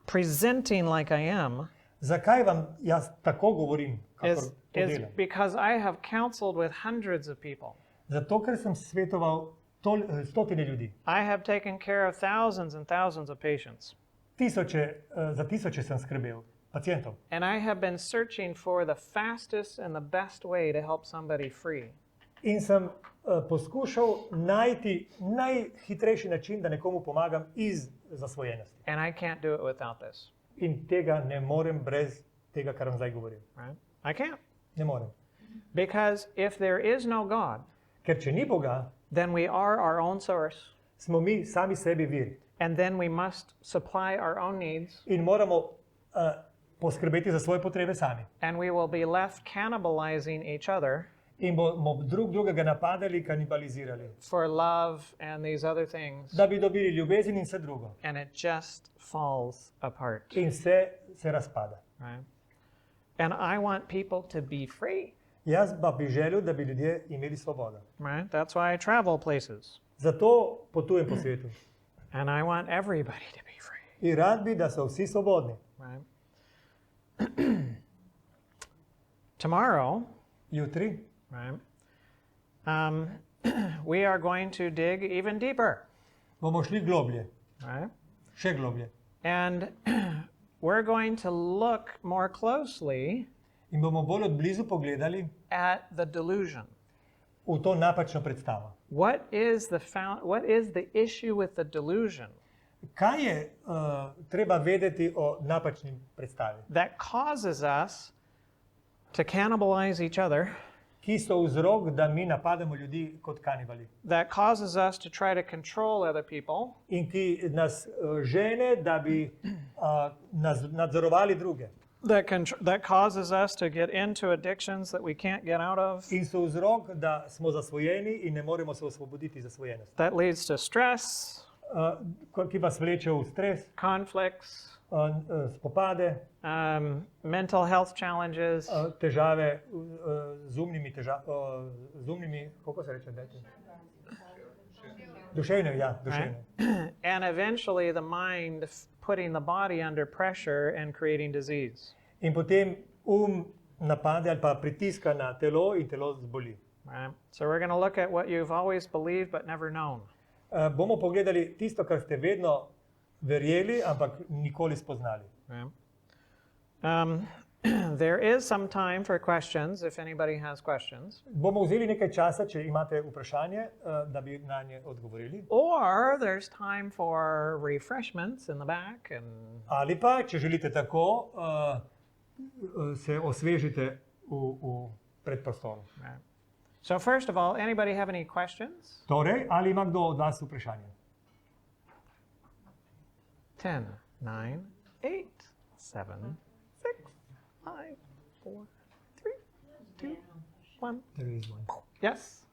presenting like I am Zakaj vam jaz tako govorim, kakor is to delam? because I have counseled with hundreds of people. Zato, ker sem svetoval stotine ljudi. I have taken care of thousands and thousands of patients. Za tisoče sem skrbel, pacientov. And I have been searching for the fastest and the best way to help somebody free. In sem poskušal najti najhitrejši način, da nekomu pomagam iz zasvojenosti. And I can't do it without this. In tega ne morem brez tega, kar vam zdaj govorim. Right? I can't. Ne morem. Because if there is no God, Ker če ni Boga, then we are our own source. smo mi sami sebi vir. And then we must supply our own needs. In moramo poskrbeti za svoje potrebe sami. And we will be left cannibalizing each other In bomo drug drugega napadali, kanibalizirali. for love and these other things. Da bi dobili ljubezen in vse drugo. And it just falls apart. In vse se razpada. Right? And I want people to be free. Jaz pa bi želel, da bi ljudje imeli svobodo. Right? That's why I travel places. Zato potujem po svetu. And I want everybody to be free. In rad bi, da so vsi svobodni. Right? Tomorrow, Jutri right, we are going to dig even deeper. bomo šli globlje, Right? še globlje. And we're going to look more closely In bomo bolj od blizu pogledali at the delusion. v to napačno predstavo. What is the issue with the delusion Kaj je treba vedeti o napačni predstavi? that causes us to cannibalize each other, Ki so vzrok, da mi napademo ljudi kot kanibali. that causes us to try to control other people, In ki nas žene, da bi nadzorovali druge. that causes us to get into addictions that we can't get out of, In so vzrok, da smo zasvojeni in ne moremo se osvoboditi zasvojenosti. that leads to stress, Ki vas vleče v stres, conflicts, spopade, mental health challenges, težave z umnimi, kako se reče? Duševne, ja, duševne. and eventually the mind putting the body under pressure and creating disease. In potem napade ali pa pritiska na telo in telo zboli. Right? So we're going to look at what you've always believed but never known. Bomo pogledali tisto, kar ste vedno verjeli, ampak nikoli spoznali. Right? There is some time for questions if anybody has questions. Bomo vzeli nekaj časa, če imate vprašanje, da bi na nje odgovorili. Or there's time for refreshments in the back and Ali pa, če želite tako, se osvežite v predprostoru. right. So first of all, anybody have any questions? Torej, ali ima kdo od vas vprašanje? 10, 9, 8, 7, 6, 5, 4, 3, 2, 1. There is one. Yes?